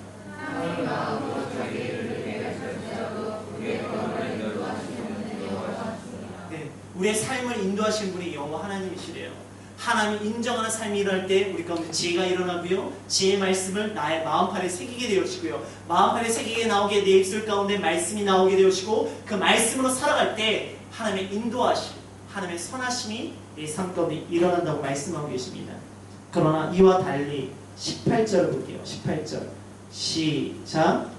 네, 우리의 삶을 인도하시는 분이 여호와 하나님이시래요. 하나님이 인정하는 삶이 일어날 때 우리 가운데 지혜가 일어나고요. 지혜의 말씀을 나의 마음판에 새기게 되어지고요. 마음판에 새기게 나오게 내 입술 가운데 말씀이 나오게 되어지고 그 말씀으로 살아갈 때 하나님의 인도하심, 하나님의 선하심이 내 삶 가운데 일어난다고 말씀하고 계십니다. 그러나 이와 달리 18절을 볼게요. 18절 시작.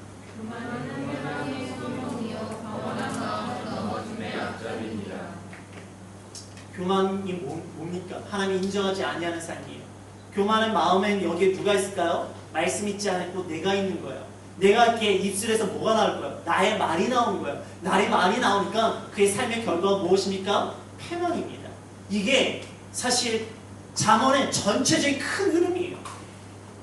교만이 뭡니까? 하나님 인정하지 아니하는 삶이에요. 교만의 마음엔 여기에 누가 있을까요? 말씀 있지 않고 내가 있는 거예요. 내가 이렇게 입술에서 뭐가 나올 거예요? 나의 말이 나오는 거예요. 나의 말이 나오니까 그의 삶의 결과가 무엇입니까? 패망입니다. 이게 사실 잠언의 전체적인 큰 흐름이에요.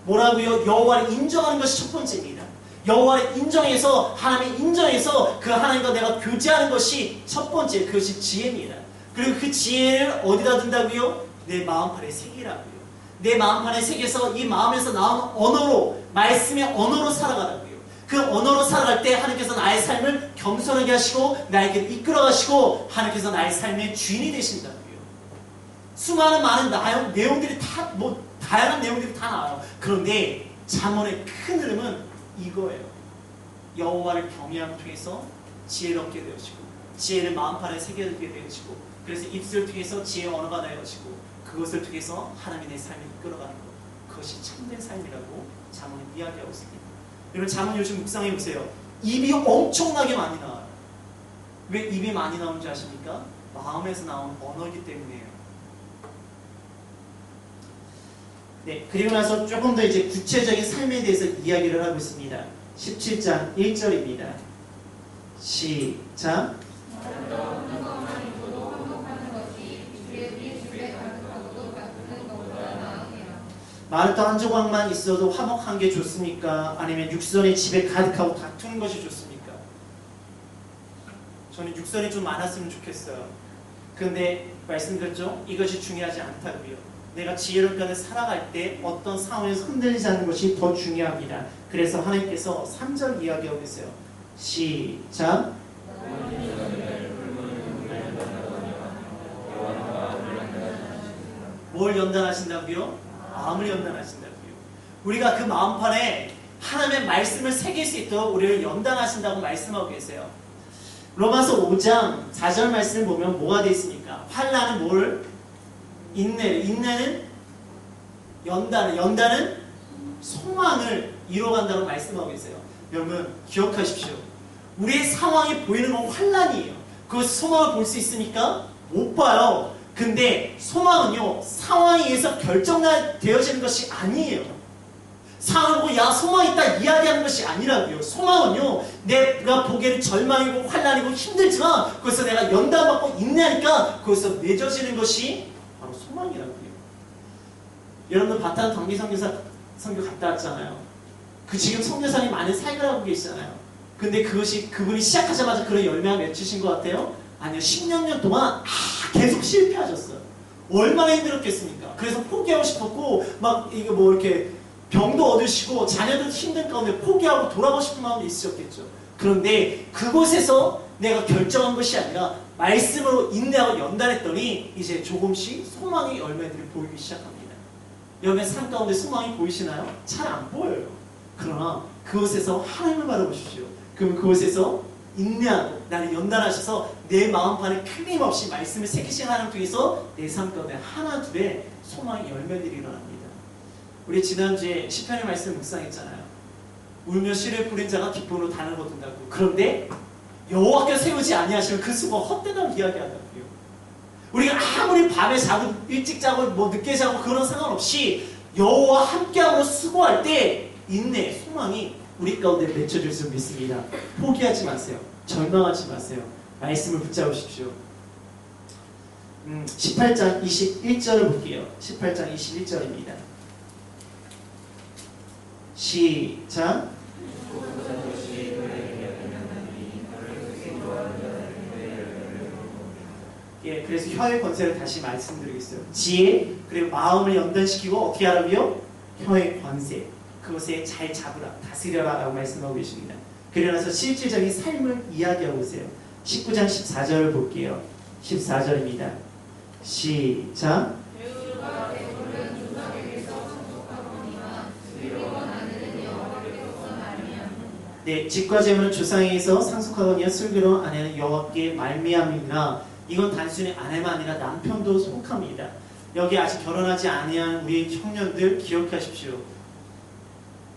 뭐라고요? 여호와를 인정하는 것이 첫 번째입니다. 여호와를 인정해서 하나님을 인정해서 그 하나님과 내가 교제하는 것이 첫 번째, 그것이 지혜입니다. 그리고 그 지혜를 어디다 둔다고요? 내 마음판에 새기라고요. 내 마음판에 새겨서 이 마음에서 나오는 언어로, 말씀의 언어로 살아가라고요. 그 언어로 살아갈 때 하나님께서 나의 삶을 겸손하게 하시고 나에게 이끌어 가시고 하나님께서 나의 삶의 주인이 되신다고요. 수많은 많은 내용들이 다 다양한 내용들이 다 나와요. 그런데 잠언의 큰 흐름은 이거예요. 여호와를 경외함을 통해서 지혜를 얻게 되어지고 지혜를 마음판에 새겨두게 되어지고 그래서 입술을 통해서 지혜의 언어가 되어지고 그것을 통해서 하나님의 내 삶을 이끌어가는 것, 그것이 참된 삶이라고 잠언은 이야기하고 있습니다. 여러분 잠언 요즘 묵상해 보세요. 입이 엄청나게 많이 나와요. 왜 입이 많이 나오는지 아십니까? 마음에서 나온 언어이기 때문이에요. 네, 그리고 나서 조금 더 이제 구체적인 삶에 대해서 이야기를 하고 있습니다. 17장 1절입니다. 시작. 마르타 한 조각만 있어도 화목한 게 좋습니까? 아니면 육선이 집에 가득하고 다투는 것이 좋습니까? 저는 육선이 좀 많았으면 좋겠어요. 그런데 말씀드렸죠? 이것이 중요하지 않다고요. 내가 지혜롭게 살아갈 때 어떤 상황에서 흔들리지 않는 것이 더 중요합니다. 그래서 하나님께서 3절 이야기하고 있어요. 시작. 뭘 연단하신다고요? 마음을 연단하신다고요. 우리가 그 마음판에 하나님의 말씀을 새길 수 있도록 우리를 연단하신다고 말씀하고 계세요. 로마서 5장 4절 말씀을 보면 뭐가 되어 있습니까? 환난은 뭘? 인내는 연단은 소망을 이뤄간다고 말씀하고 계세요. 여러분 기억하십시오. 우리의 상황이 보이는 건 환난이에요. 그 소망을 볼 수 있습니까? 못 봐요. 근데 소망은요, 상황에 의해서 결정되어지는 것이 아니에요. 상황을 보고 야 소망 있다 이야기하는 것이 아니라고요. 소망은요, 내가 보기에는 절망이고 환난이고 힘들지만 그래서 내가 연단받고 인내하니까 거기서 맺어지는 것이 바로 소망이라고요. 여러분 바탄 단기 선교 갔다 왔잖아요. 그 지금 선교사님 많은 사역을 하고 계시잖아요. 근데 그분이 시작하자마자 그런 열매가 맺히신 것 같아요? 아니요. 10년 년 동안 계속 실패하셨어요. 얼마나 힘들었겠습니까? 그래서 포기하고 싶었고 막 이게 뭐 이렇게 병도 얻으시고 자녀도 힘든 가운데 포기하고 돌아가고 싶은 마음이 있으셨겠죠. 그런데 그곳에서 내가 결정한 것이 아니라 말씀으로 인내하고 연단했더니 이제 조금씩 소망의 열매들이 보이기 시작합니다. 여러분의 삶 가운데 소망이 보이시나요? 잘 안 보여요. 그러나 그곳에서 하나님을 바라보십시오. 그럼 그곳에서 인내하고 나를 연단하셔서 내 마음판에 틀림없이 말씀을 새기시는 하나님 통해서 내 삶 가운데 하나 둘의 소망의 열매들이 일어납니다. 우리 지난주에 시편의 말씀 묵상했잖아요. 울며 씨를 뿌린 자가 기쁨으로 단을 거둔다고. 그런데 여호와께서 세우지 아니하시면 그 수고가 헛되다고 이야기한다고요. 우리가 아무리 밤에 자고 일찍 자고 뭐 늦게 자고 그런 상관없이 여호와 함께하고 수고할 때 인내, 소망이 우리 가운데 맺혀질 수 믿습니다. 포기하지 마세요. 절망하지 마세요. 말씀을 붙잡으십시오. 18장 21절을 볼게요. 18장 21절입니다. 시작. 예, 그래서 혀의 권세를 다시 말씀드리겠어요. 지혜, 그리고 마음을 연단시키고 어떻게 하라고요? 혀의 권세. 그것에 잘 잡으라, 다스려라 라고 말씀하고 계십니다. 그러나서 실질적인 삶을 이야기하고 있어요. 19장 14절을 볼게요. 14절입니다. 시작. 네, 직과 재물은 조상에게서 상속하거니와 슬기로운 아내는 여호와께 말미암이니라. 이건 단순히 아내만 아니라 남편도 속합니다. 여기 아직 결혼하지 아니한 우리 청년들 기억하십시오.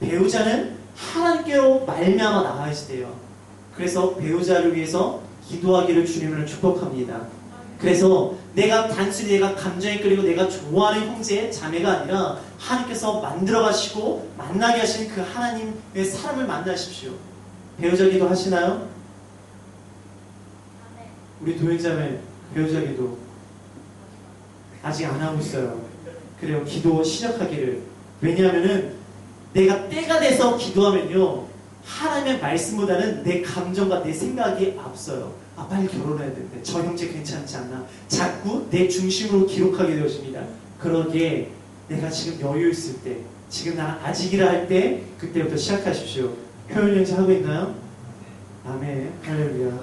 배우자는 하나님께로 말미암아 나가야지 돼요. 그래서 배우자를 위해서 기도하기를 주님을 축복합니다. 그래서 단순히 내가 감정에 끌리고 내가 좋아하는 형제, 자매가 아니라 하나님께서 만들어 가시고 만나게 하시는 그 하나님의 사람을 만나십시오. 배우자 기도 하시나요? 우리 도행자매 배우자 기도 아직 안 하고 있어요. 그래요. 기도 시작하기를. 왜냐하면은 내가 때가 돼서 기도하면요, 하나님의 말씀보다는 내 감정과 내 생각이 앞서요. 아, 빨리 결혼해야 되는데 저 형제 괜찮지 않나, 자꾸 내 중심으로 기록하게 되어집니다. 그러기에 내가 지금 여유 있을 때, 지금 나는 아직이라 할 때, 그때부터 시작하십시오. 표현 연습 하고 있나요? 아멘. 할렐루야.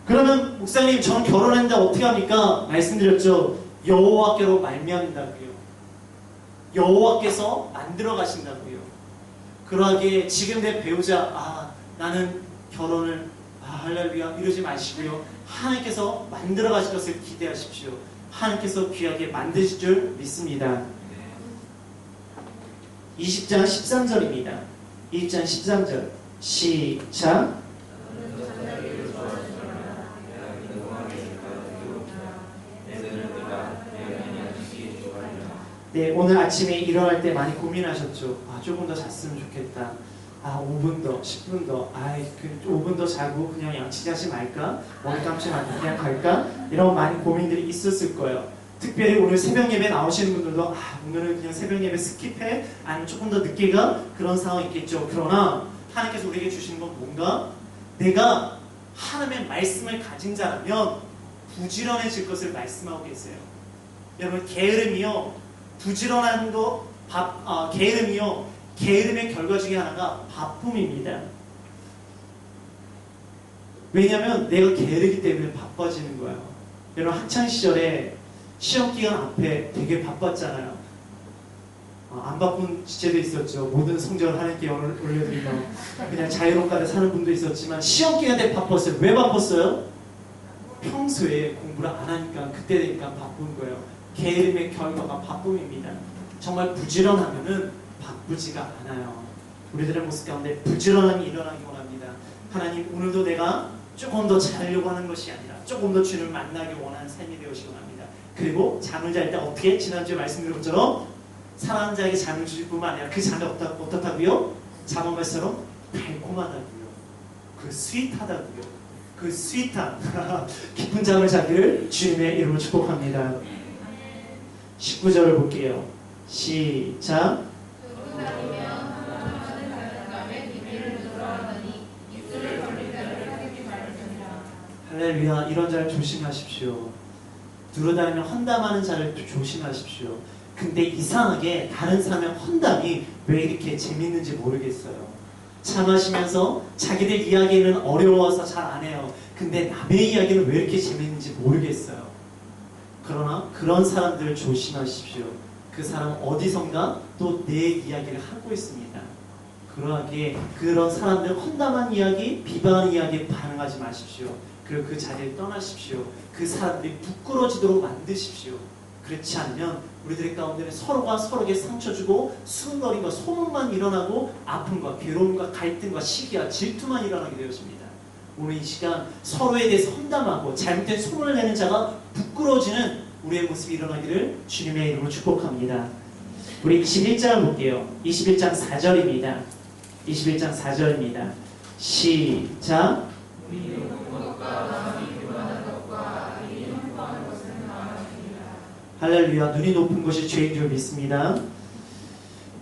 그러면 목사님, 저는 결혼했는데 어떻게 합니까? 말씀드렸죠. 여호와께로 말미암는다고요. 여호와께서 만들어 가신다고요. 그러하기에 지금 내 배우자, 나는 결혼을 할렐루야 이러지 마시고요. 하나님께서 만들어 가실 것을 기대하십시오. 하나님께서 귀하게 만드실 줄 믿습니다. 20장 13절입니다. 20장 13절 시작. 네, 오늘 아침에 일어날 때 많이 고민하셨죠. 조금 더 잤으면 좋겠다. 5분 더, 10분 더, 5분 더 자고 그냥 양치자지 말까? 머리 감지 말고 그냥 갈까? 이런 많은 고민들이 있었을 거예요. 특별히 오늘 새벽 예배 나오시는 분들도 오늘은 그냥 새벽 예배 스킵해? 아니면 조금 더 늦게 가? 그런 상황이 있겠죠. 그러나 하나님께서 우리에게 주시는 건 뭔가? 내가 하나님의 말씀을 가진 자라면 부지런해질 것을 말씀하고 계세요. 여러분 게으름이요 부지런한 거 게으름이요 게으름의 결과 중에 하나가 바쁨입니다. 왜냐하면 내가 게으르기 때문에 바빠지는 거예요. 여러분 학창 시절에 시험 기간 앞에 되게 바빴잖아요. 안 바쁜 시절도 있었죠. 모든 성적을 하나님께 올려드리며 그냥 자유롭게 사는 분도 있었지만 시험 기간 때 바빴어요. 왜 바빴어요? 평소에 공부를 안 하니까 그때 되니까 바쁜 거예요. 게으름의 결과가 바쁨입니다. 정말 부지런하면은 바쁘지가 않아요. 우리들의 모습 가운데 부지런함이 일어나기 원합니다. 하나님 오늘도 내가 조금 더 자려고 하는 것이 아니라 조금 더 주님을 만나기 원하는 삶이 되어시기 원합니다. 그리고 잠을 잘 때 어떻게 지난주에 말씀드린 것처럼 사랑하는 자에게 잠을 주실 뿐만 아니라 그 잠이 어떻다고요? 잠언말처럼 달콤하다고요. 그 스윗하다고요. 그 스윗한 깊은 잠을 자기를 주님의 이름으로 축복합니다. 19절을 볼게요. 시작. 할렐루야. 이런 자를 조심하십시오. 두루다니며 헌담하는 자를 조심하십시오. 근데 이상하게 다른 사람의 헌담이 왜 이렇게 재밌는지 모르겠어요. 차 마시면서 자기들 이야기는 어려워서 잘 안 해요. 근데 남의 이야기는 왜 이렇게 재밌는지 모르겠어요. 그러나 그런 사람들을 조심하십시오. 그 사람 어디선가 또 내 이야기를 하고 있습니다. 그러하기에 그런 사람들 헌담한 이야기, 비방하는 이야기에 반응하지 마십시오. 그리고 그 자리를 떠나십시오. 그 사람들이 부끄러지도록 만드십시오. 그렇지 않으면 우리들의 가운데는 서로가 서로에게 상처 주고 수근거림과 소문만 일어나고 아픔과 괴로움과 갈등과 시기와 질투만 일어나게 되었습니다. 오늘 이 시간 서로에 대해서 헌담하고 잘못된 소문을 내는 자가 부끄러워지는 우리의 모습이 일어나기를 주님의 이름으로 축복합니다. 우리 21장을 볼게요. 21장 4절입니다. 21장 4절입니다. 시작. 할렐루야. 눈이 높은 것이 죄인 줄 믿습니다.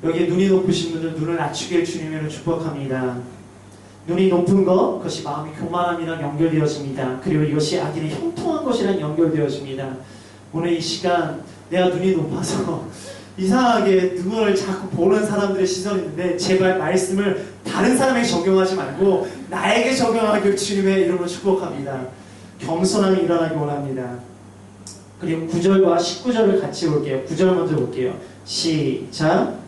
여기 눈이 높으신 분들 눈을 낮추길 주님으로 축복합니다. 눈이 높은 것, 그것이 마음의 교만함이랑 연결되어집니다. 그리고 이것이 악인의 형통한 것이랑 연결되어집니다. 오늘 이 시간 내가 눈이 높아서 이상하게 누구를 자꾸 보는 사람들의 시선이 있는데 제발 말씀을 다른 사람에게 적용하지 말고 나에게 적용하길 주님의 이름으로 축복합니다. 겸손함이 일어나기 원합니다. 그리고 9절과 19절을 같이 볼게요. 9절 먼저 볼게요. 시작.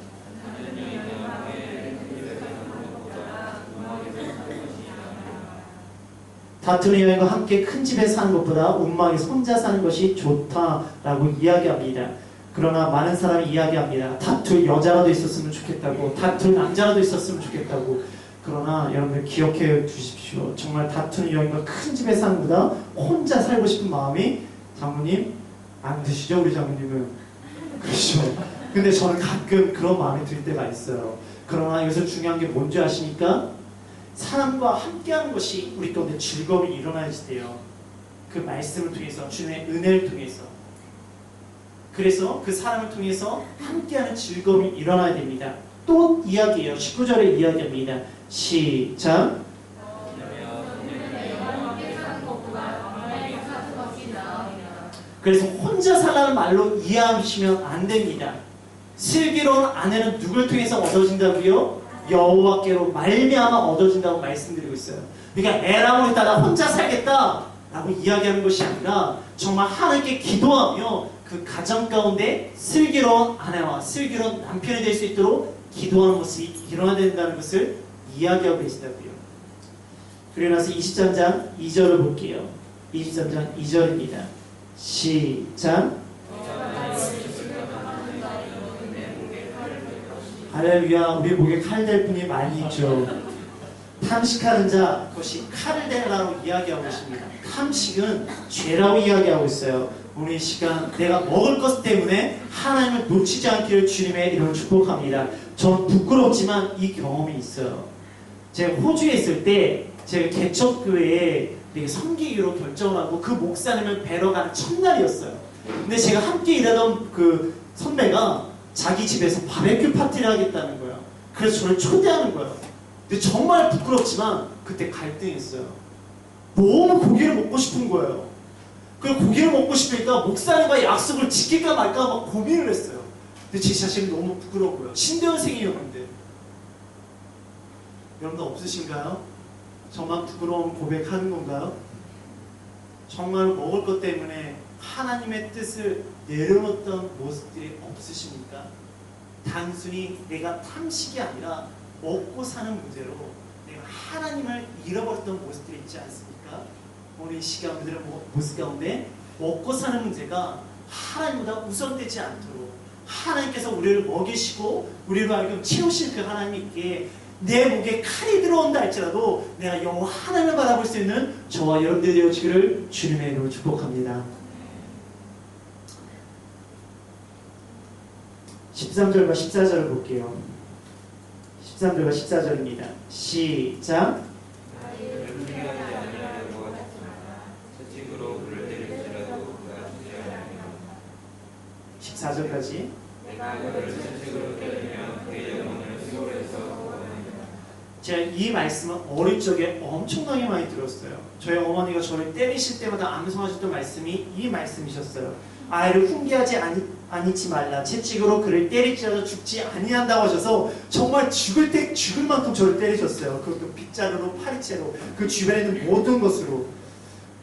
다투는 여인과 함께 큰 집에 사는 것보다 움막에서 혼자 사는 것이 좋다라고 이야기합니다. 그러나 많은 사람이 이야기합니다. 다툴 여자라도 있었으면 좋겠다고, 다툴 남자라도 있었으면 좋겠다고. 그러나 여러분들 기억해 주십시오. 정말 다투는 여인과 큰 집에 사는 것보다 혼자 살고 싶은 마음이 장모님 안 드시죠? 우리 장모님은 그렇죠. 근데 저는 가끔 그런 마음이 들 때가 있어요. 그러나 여기서 중요한 게 뭔지 아십니까? 사람과 함께하는 것이 우리 가운데 즐거움이 일어나야지 돼요. 그 말씀을 통해서, 주님의 은혜를 통해서. 그래서 그 사람을 통해서 함께하는 즐거움이 일어나야 됩니다. 또 이야기해요. 19절에 이야기합니다. 시작. 그래서 혼자 살라는 말로 이해하시면 안 됩니다. 슬기로운 아내는 누굴 통해서 얻어진다고요? 여호와께로 말미암아 얻어진다고 말씀드리고 있어요. 그러니까 애라고 했다 나 혼자 살겠다 라고 이야기하는 것이 아니라 정말 하나님께 기도하며 그 가정 가운데 슬기로운 아내와 슬기로운 남편이 될 수 있도록 기도하는 모습이 일어나야 된다는 것을 이야기하고 계시다고요. 그리고 나서 23장 2절을 볼게요. 23장 2절입니다. 시작. 할렐루야. 우리 목에 칼 댈 분이 많이 있죠. 탐식하는 자, 그것이 칼을 대라고 이야기하고 있습니다. 탐식은 죄라고 이야기하고 있어요. 오늘 이 시간 내가 먹을 것 때문에 하나님을 놓치지 않기를 주님의 이름으로 축복합니다. 저는 부끄럽지만 이 경험이 있어요. 제가 호주에 있을 때 제가 개척교회에 섬기기로 결정을 하고 그 목사님을 뵈러 가는 첫날이었어요. 근데 제가 함께 일하던 그 선배가 자기 집에서 바베큐 파티를 하겠다는 거예요. 그래서 저를 초대하는 거예요. 근데 정말 부끄럽지만 그때 갈등했어요. 너무 고기를 먹고 싶은 거예요. 그 고기를 먹고 싶으니까 목사님과 약속을 지킬까 말까 막 고민을 했어요. 근데 제 자신이 너무 부끄러워요. 신대원생이었는데. 여러분들 없으신가요? 정말 부끄러운 고백하는 건가요? 정말 먹을 것 때문에 하나님의 뜻을 내려놓던 모습들이 없으십니까? 단순히 내가 탐식이 아니라 먹고 사는 문제로 내가 하나님을 잃어버렸던 모습들이 있지 않습니까? 오늘 이 시간 우리들의 모습 가운데 먹고 사는 문제가 하나님보다 우선되지 않도록 하나님께서 우리를 먹이시고 우리로 하여금 채우실 그 하나님께 내 목에 칼이 들어온다 할지라도 내가 여호와 하나님을 바라볼 수 있는 저와 여러분들이 되어지기를 주님의 이름으로 축복합니다. 13절과 14절을 볼게요. 13절과 14절입니다. 시작. 14절까지. 제가 이 말씀을 어릴 적에 엄청나게 많이 들었어요. 저희 어머니가 저를 때리실 때마다 암송하셨던 말씀이 이 말씀이셨어요. 아이를 훈계하지 아니지 말라. 채찍으로 그를 때릴지라도 죽지 아니한다고 하셔서 정말 죽을 때 죽을 만큼 저를 때리셨어요. 그것도 빗자루로 파리채로 그 주변에 있는 모든 것으로.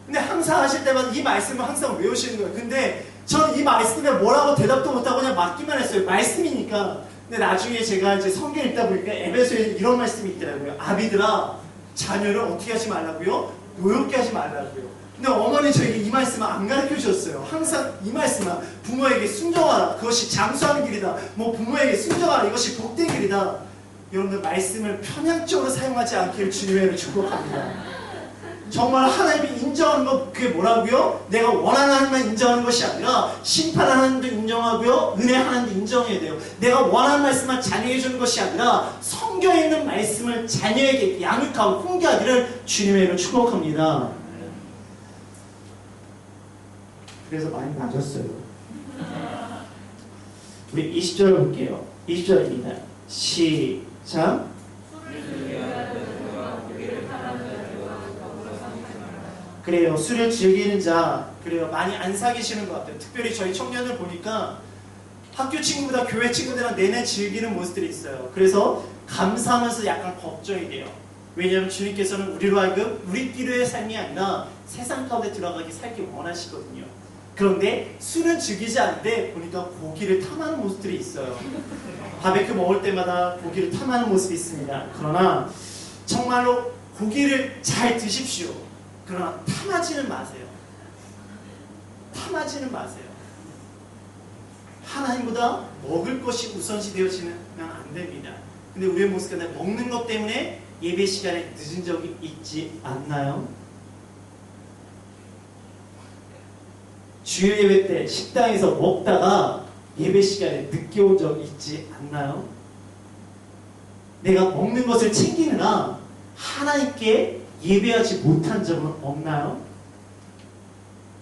근데 항상 하실 때마다 이 말씀을 항상 외우시는 거예요. 근데 저는 이 말씀에 뭐라고 대답도 못하고 그냥 맞기만 했어요. 말씀이니까. 근데 나중에 제가 이제 성경 읽다 보니까 에베소에 이런 말씀이 있더라고요. 아비들아, 자녀를 어떻게 하지 말라고요? 노엽게 하지 말라고요. 근데 어머니 저에게 이 말씀을 안 가르쳐 주셨어요. 항상 이 말씀은 부모에게 순종하라. 그것이 장수하는 길이다. 뭐 부모에게 순종하라. 이것이 복된 길이다. 여러분들 말씀을 편향적으로 사용하지 않기를 주님의 이름으로 축복합니다. 정말 하나님이 인정하는 것 그게 뭐라고요? 내가 원하는 하나님만 인정하는 것이 아니라 심판하는 하나님도 인정하고요. 은혜 하나님도 인정해야 돼요. 내가 원하는 말씀만 자녀에게 주는 것이 아니라 성경에 있는 말씀을 자녀에게 양육하고 훈계하기를 주님의 이름으로 축복합니다. 그래서 많이 맞았어요. 우리 20절을 볼게요. 20절입니다. 시작. 그래요. 술을 즐기는 자, 그래요. 많이 안 사귀시는 것 같아요. 특별히 저희 청년을 보니까 학교 친구보다 교회 친구들이랑 내내 즐기는 모습들이 있어요. 그래서 감사하면서 약간 걱정이 돼요. 왜냐하면 주님께서는 우리로 하여금 우리끼리의 삶이 아니라 세상 가운데 들어가기 살기 원하시거든요. 그런데 술은 즐기지 않는데 보니까 고기를 탐하는 모습들이 있어요. 바베큐 먹을 때마다 고기를 탐하는 모습이 있습니다. 그러나 정말로 고기를 잘 드십시오. 그러나 탐하지는 마세요. 탐하지는 마세요. 하나님보다 먹을 것이 우선시 되어지면 안 됩니다. 근데 우리의 모습은 먹는 것 때문에 예배 시간에 늦은 적이 있지 않나요? 주일 예배 때 식당에서 먹다가 예배 시간에 늦게 온 적 있지 않나요? 내가 먹는 것을 챙기느라 하나님께 예배하지 못한 적은 없나요?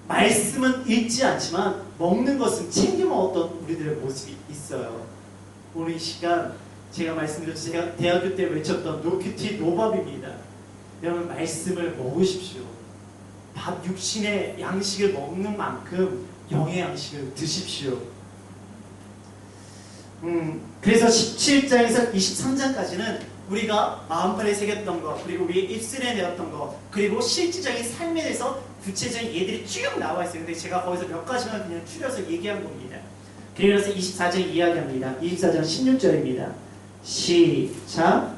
말씀은 읽지 않지만 먹는 것은 챙겨 먹었던 우리들의 모습이 있어요. 오늘 이 시간 제가 말씀드렸죠. 제가 대학교 때 외쳤던 노큐티 노밥입니다. 여러분 말씀을 먹으십시오. 밥 육신의 양식을 먹는 만큼 영의 양식을 드십시오. 그래서 17장에서 23장까지는 우리가 마음판에 새겼던 것, 그리고 우리의 입술에 내었던 것, 그리고 실질적인 삶에 대해서 구체적인 예들이 쭉 나와 있어요. 근데 제가 거기서 몇 가지만 그냥 추려서 얘기한 겁니다. 그래서 24장 이야기합니다. 24장 16절입니다. 시작.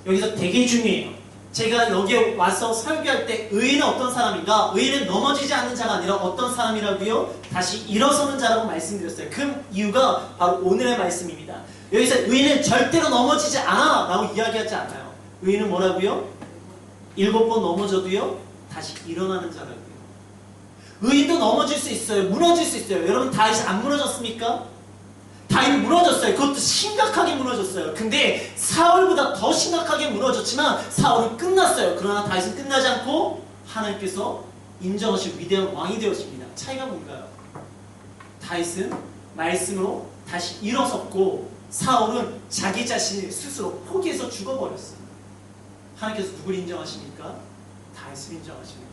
여기서 되게 중요해요. 제가 여기에 와서 설교할 때 의인은 어떤 사람인가? 의인은 넘어지지 않는 자가 아니라 어떤 사람이라고요? 다시 일어서는 자라고 말씀드렸어요. 그 이유가 바로 오늘의 말씀입니다. 여기서 의인은 절대로 넘어지지 않아 라고 이야기하지 않아요. 의인은 뭐라고요? 7번 넘어져도요 다시 일어나는 자라고요. 의인도 넘어질 수 있어요. 무너질 수 있어요. 여러분 다윗이 안 무너졌습니까? 다윗이 무너졌어요. 그것도 심각하게 무너졌어요. 근데 사울보다 더 심각하게 무너졌지만 사울은 끝났어요. 그러나 다윗은 끝나지 않고 하나님께서 인정하신 위대한 왕이 되었습니다. 차이가 뭔가요? 다윗은 말씀으로 다시 일어섰고 사울은 자기 자신을 스스로 포기해서 죽어버렸어요. 하나님께서 누굴 인정하십니까? 다윗을 인정하십니다.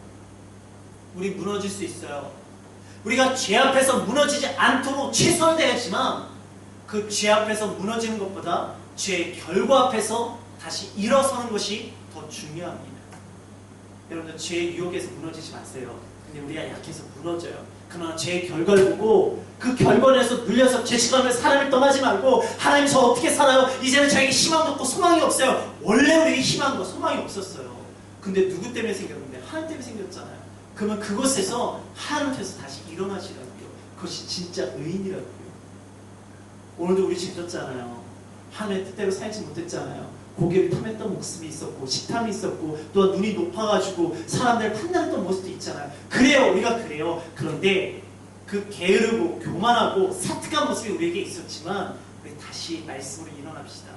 우리 무너질 수 있어요. 우리가 죄 앞에서 무너지지 않도록 최선을 다했지만 그 죄 앞에서 무너지는 것보다 죄의 결과 앞에서 다시 일어서는 것이 더 중요합니다. 여러분들 죄의 유혹에서 무너지지 마세요. 근데 우리가 약해서 무너져요. 그러나 죄의 결과를 보고 그 결과에서 눌려서 죄책감을 사람을 떠나지 말고 하나님 저 어떻게 살아요? 이제는 저에게 희망도 없고 소망이 없어요. 원래 우리에게 희망과 소망이 없었어요. 근데 누구 때문에 생겼는데? 하나님 때문에 생겼잖아요. 그러면 그곳에서 하나님께서 다시 일어나시라고요. 그것이 진짜 의인이라고요. 오늘도 우리 지켰잖아요. 하나님의 뜻대로 살지 못했잖아요. 고개를 탐했던 목숨이 있었고 식탐이 있었고 또 눈이 높아가지고 사람들을 판단했던 모습도 있잖아요. 그래요. 우리가 그래요. 그런데 그 게으르고 교만하고 사특한 모습이 우리에게 있었지만 우리 다시 말씀으로 일어납시다.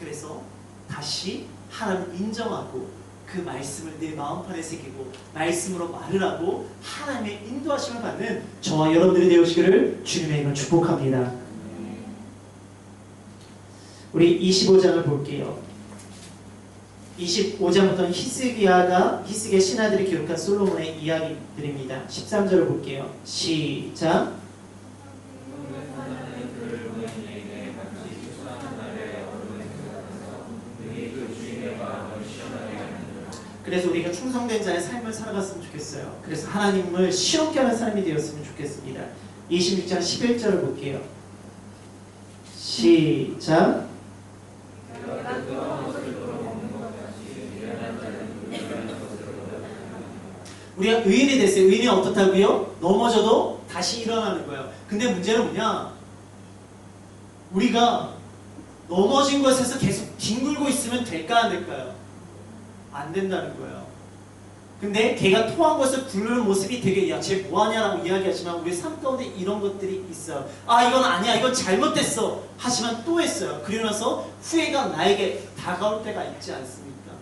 그래서 다시 하나님을 인정하고 그 말씀을 내 마음판에 새기고 말씀으로 말을 하고 하나님의 인도하심을 받는 저와 여러분들이 되시기를 주님의 이름으로 축복합니다. 우리 25장을 볼게요. 25장부터는 히스기야 신하들이 기록한 솔로몬의 이야기들입니다. 13절을 볼게요. 시작. 그래서 우리가 충성된 자의 삶을 살아갔으면 좋겠어요. 그래서 하나님을 시험케 하는 사람이 되었으면 좋겠습니다. 26장 11절을 볼게요. 시작. 우리가 의인이 됐어요. 의인이 어떻다고요? 넘어져도 다시 일어나는 거예요. 근데 문제는 뭐냐? 우리가 넘어진 것에서 계속 뒹굴고 있으면 될까 안 될까요? 안 된다는 거예요. 근데 걔가 토한 것을 굴르는 모습이 되게 야, 쟤 뭐하냐라고 이야기하지만 우리 삶 가운데 이런 것들이 있어요. 아 이건 아니야. 이건 잘못됐어. 하지만 또 했어요. 그러고 나서 후회가 나에게 다가올 때가 있지 않습니까?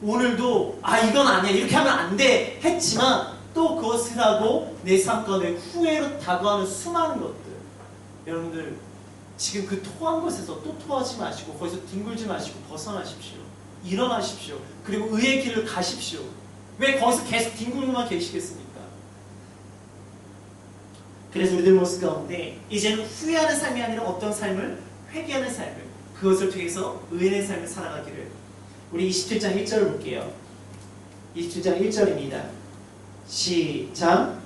오늘도 아 이건 아니야. 이렇게 하면 안 돼. 했지만 또 그것을 하고 내 삶 가운데 후회로 다가오는 수많은 것들. 여러분들 지금 그 토한 것에서 또 토하지 마시고 거기서 뒹굴지 마시고 벗어나십시오. 일어나십시오. 그리고 의의 길을 가십시오. 왜 거기서 계속 뒹굴고만 계시겠습니까? 그래서 우리들 모습 가운데 이제는 후회하는 삶이 아니라 어떤 삶을? 회개하는 삶을, 그것을 통해서 의인의 삶을 살아가기를. 우리 27장 1절을 볼게요. 27장 1절입니다. 시작.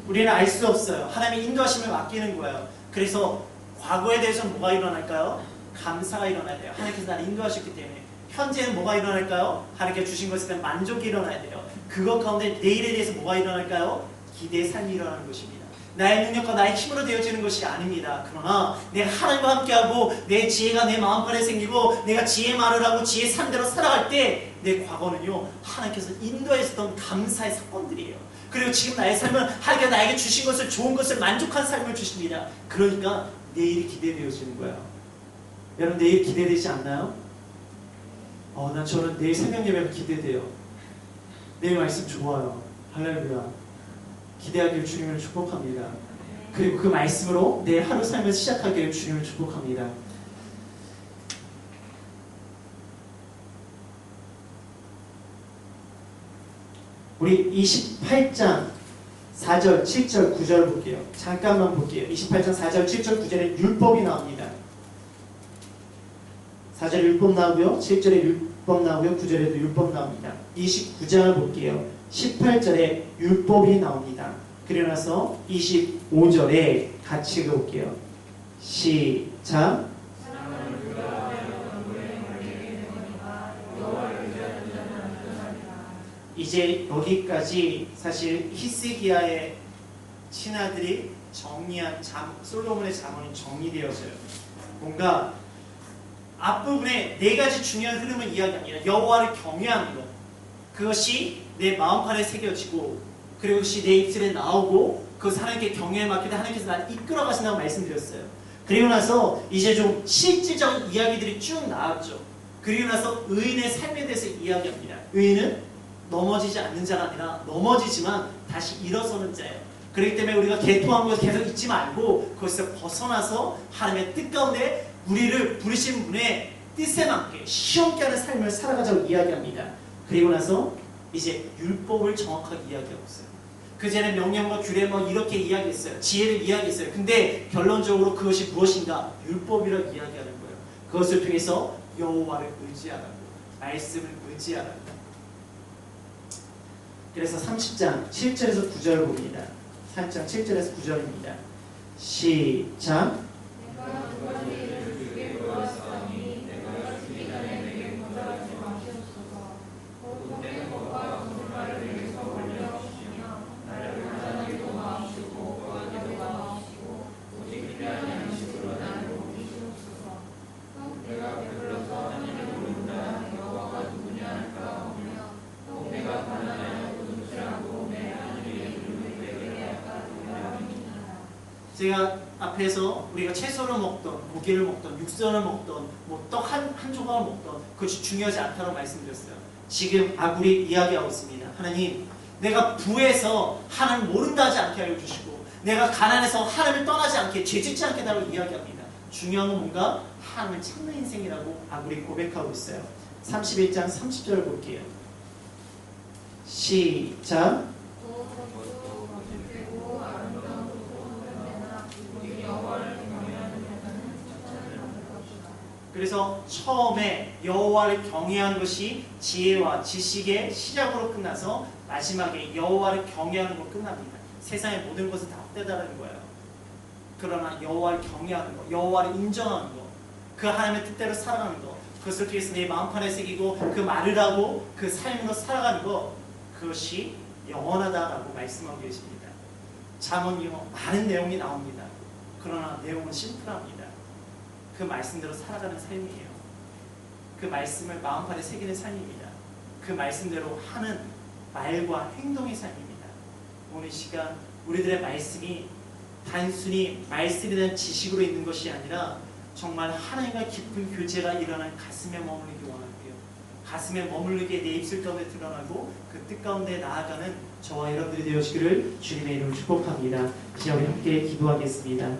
우리는 알 수 없어요. 하나님의 인도하심을 맡기는 거예요. 그래서 과거에 대해서는 뭐가 일어날까요? 감사가 일어나야 돼요. 하나님께서 나를 인도하셨기 때문에. 현재는 뭐가 일어날까요? 하나님께서 주신 것에 대한 만족이 일어나야 돼요. 그것 가운데 내일에 대해서 뭐가 일어날까요? 기대의 삶이 일어나는 것입니다. 나의 능력과 나의 힘으로 되어지는 것이 아닙니다. 그러나 내가 하나님과 함께하고 내 지혜가 내 마음판에 생기고 내가 지혜의 말을 하고 지혜의 삶대로 살아갈 때 내 과거는요 하나님께서 인도했었던 감사의 사건들이에요. 그리고 지금 나의 삶은 하나님께서 나에게 주신 것을, 좋은 것을 만족한 삶을 주십니다. 그러니까 내일이 기대되어지는 거예요. 여러분 내일 기대되지 않나요? 저는 내일 새벽 예배가 기대돼요. 내일 말씀 좋아요. 할렐루야. 기대하기를 주님을 축복합니다. 그리고 그 말씀으로 내 하루 삶을 시작하기를 주님을 축복합니다. 우리 28장 4절, 7절, 9절 볼게요. 잠깐만 볼게요. 28장 4절, 7절, 9절에 율법이 나옵니다. 4절에 율법 나오고요. 7절에 율법 나오고요. 9절에도 율법 나옵니다. 29장을 볼게요. 18절에 율법이 나옵니다. 그리고 나서 25절에 같이 읽어볼게요. 시작. 이제 여기까지 사실 히스기야의 신하들이 정리한 솔로몬의 잠언이 정리되어져요. 뭔가 앞부분에 네 가지 중요한 흐름을 이야기합니다. 여호와를 경외하는 것, 그것이 내 마음판에 새겨지고 그리고 그것이 내 입술에 나오고 그것을 하나님께 경외에 맡기다 하나님께서 나를 이끌어 가신다고 말씀드렸어요. 그리고 나서 이제 좀 실질적인 이야기들이 쭉 나왔죠. 그리고 나서 의인의 삶에 대해서 이야기합니다. 의인은 넘어지지 않는 자가 아니라 넘어지지만 다시 일어서는 자예요. 그렇기 때문에 우리가 개통한 것을 계속 잊지 말고 그것에서 벗어나서 하나님의 뜻 가운데 우리를 부르신 분의 뜻에 맞게 시험케 하는 삶을 살아가자고 이야기합니다. 그리고 나서 이제 율법을 정확하게 이야기하고 있어요. 그전에 명령과 규례 뭐 이렇게 이야기했어요. 지혜를 이야기했어요. 근데 결론적으로 그것이 무엇인가? 율법이라고 이야기하는 거예요. 그것을 통해서 여호와를 의지하라고, 말씀을 의지하라고. 그래서 30장 7절에서 9절을 봅니다. 3장 7절에서 9절입니다. 시작. 내가 두 가지 일을 주께 구하였사오니 내가 죽기 전에 내게 모자라지 마시옵소서. 곧 복된 것과 거짓말을 내게서 멀리하여 주시며 나를 가난하게도 마옵시고 거하게도 마옵시고 오직 필요한 양식으로 나를 먹이시옵소서. 또 내가 배불러서 하나님을 모른다 여호와가 누구냐 할까 하며 또 내가 가난하여 도둑질하고 내 하나님의 이름을 베게 할까 두려움이니라. 제가 앞에서 우리가 채소를 먹던 고기를 먹던 육선을 먹던 뭐 떡 한 조각을 먹던 그것이 중요하지 않다고 말씀드렸어요. 지금 아굴이 이야기하고 있습니다. 하나님, 내가 부에서 하나님을 모른다 하지 않게 알려주시고 내가 가난해서 하나님을 떠나지 않게 죄짓지 않게 달라고 이야기합니다. 중요한 건 뭔가 하나님을 찾는 인생이라고 아굴이 고백하고 있어요. 31장 30절을 볼게요. 시작. 그래서 처음에 여호와를 경외하는 것이 지혜와 지식의 시작으로 끝나서 마지막에 여호와를 경외하는 것으로 끝납니다. 세상의 모든 것은 다 헛되다는 거예요. 그러나 여호와를 경외하는 것, 여호와를 인정하는 것, 그 하나님의 뜻대로 살아가는 것, 그것을 통해서 내 마음판에 새기고 그 말을 하고 그 삶으로 살아가는 것, 그것이 영원하다라고 말씀하고 계십니다. 잠언이요 많은 내용이 나옵니다. 그러나 내용은 심플합니다. 그 말씀대로 살아가는 삶이에요. 그 말씀을 마음판에 새기는 삶입니다. 그 말씀대로 하는 말과 행동의 삶입니다. 오늘 시간 우리들의 말씀이 단순히 말씀에 대한 지식으로 있는 것이 아니라 정말 하나님과 깊은 교제가 일어난 가슴에 머무르기 원하고요. 가슴에 머무르게 내 입술 가운데 드러나고 그 뜻 가운데 나아가는 저와 여러분들이 되어지기를 주님의 이름으로 축복합니다. 이제 우리 함께 기도하겠습니다.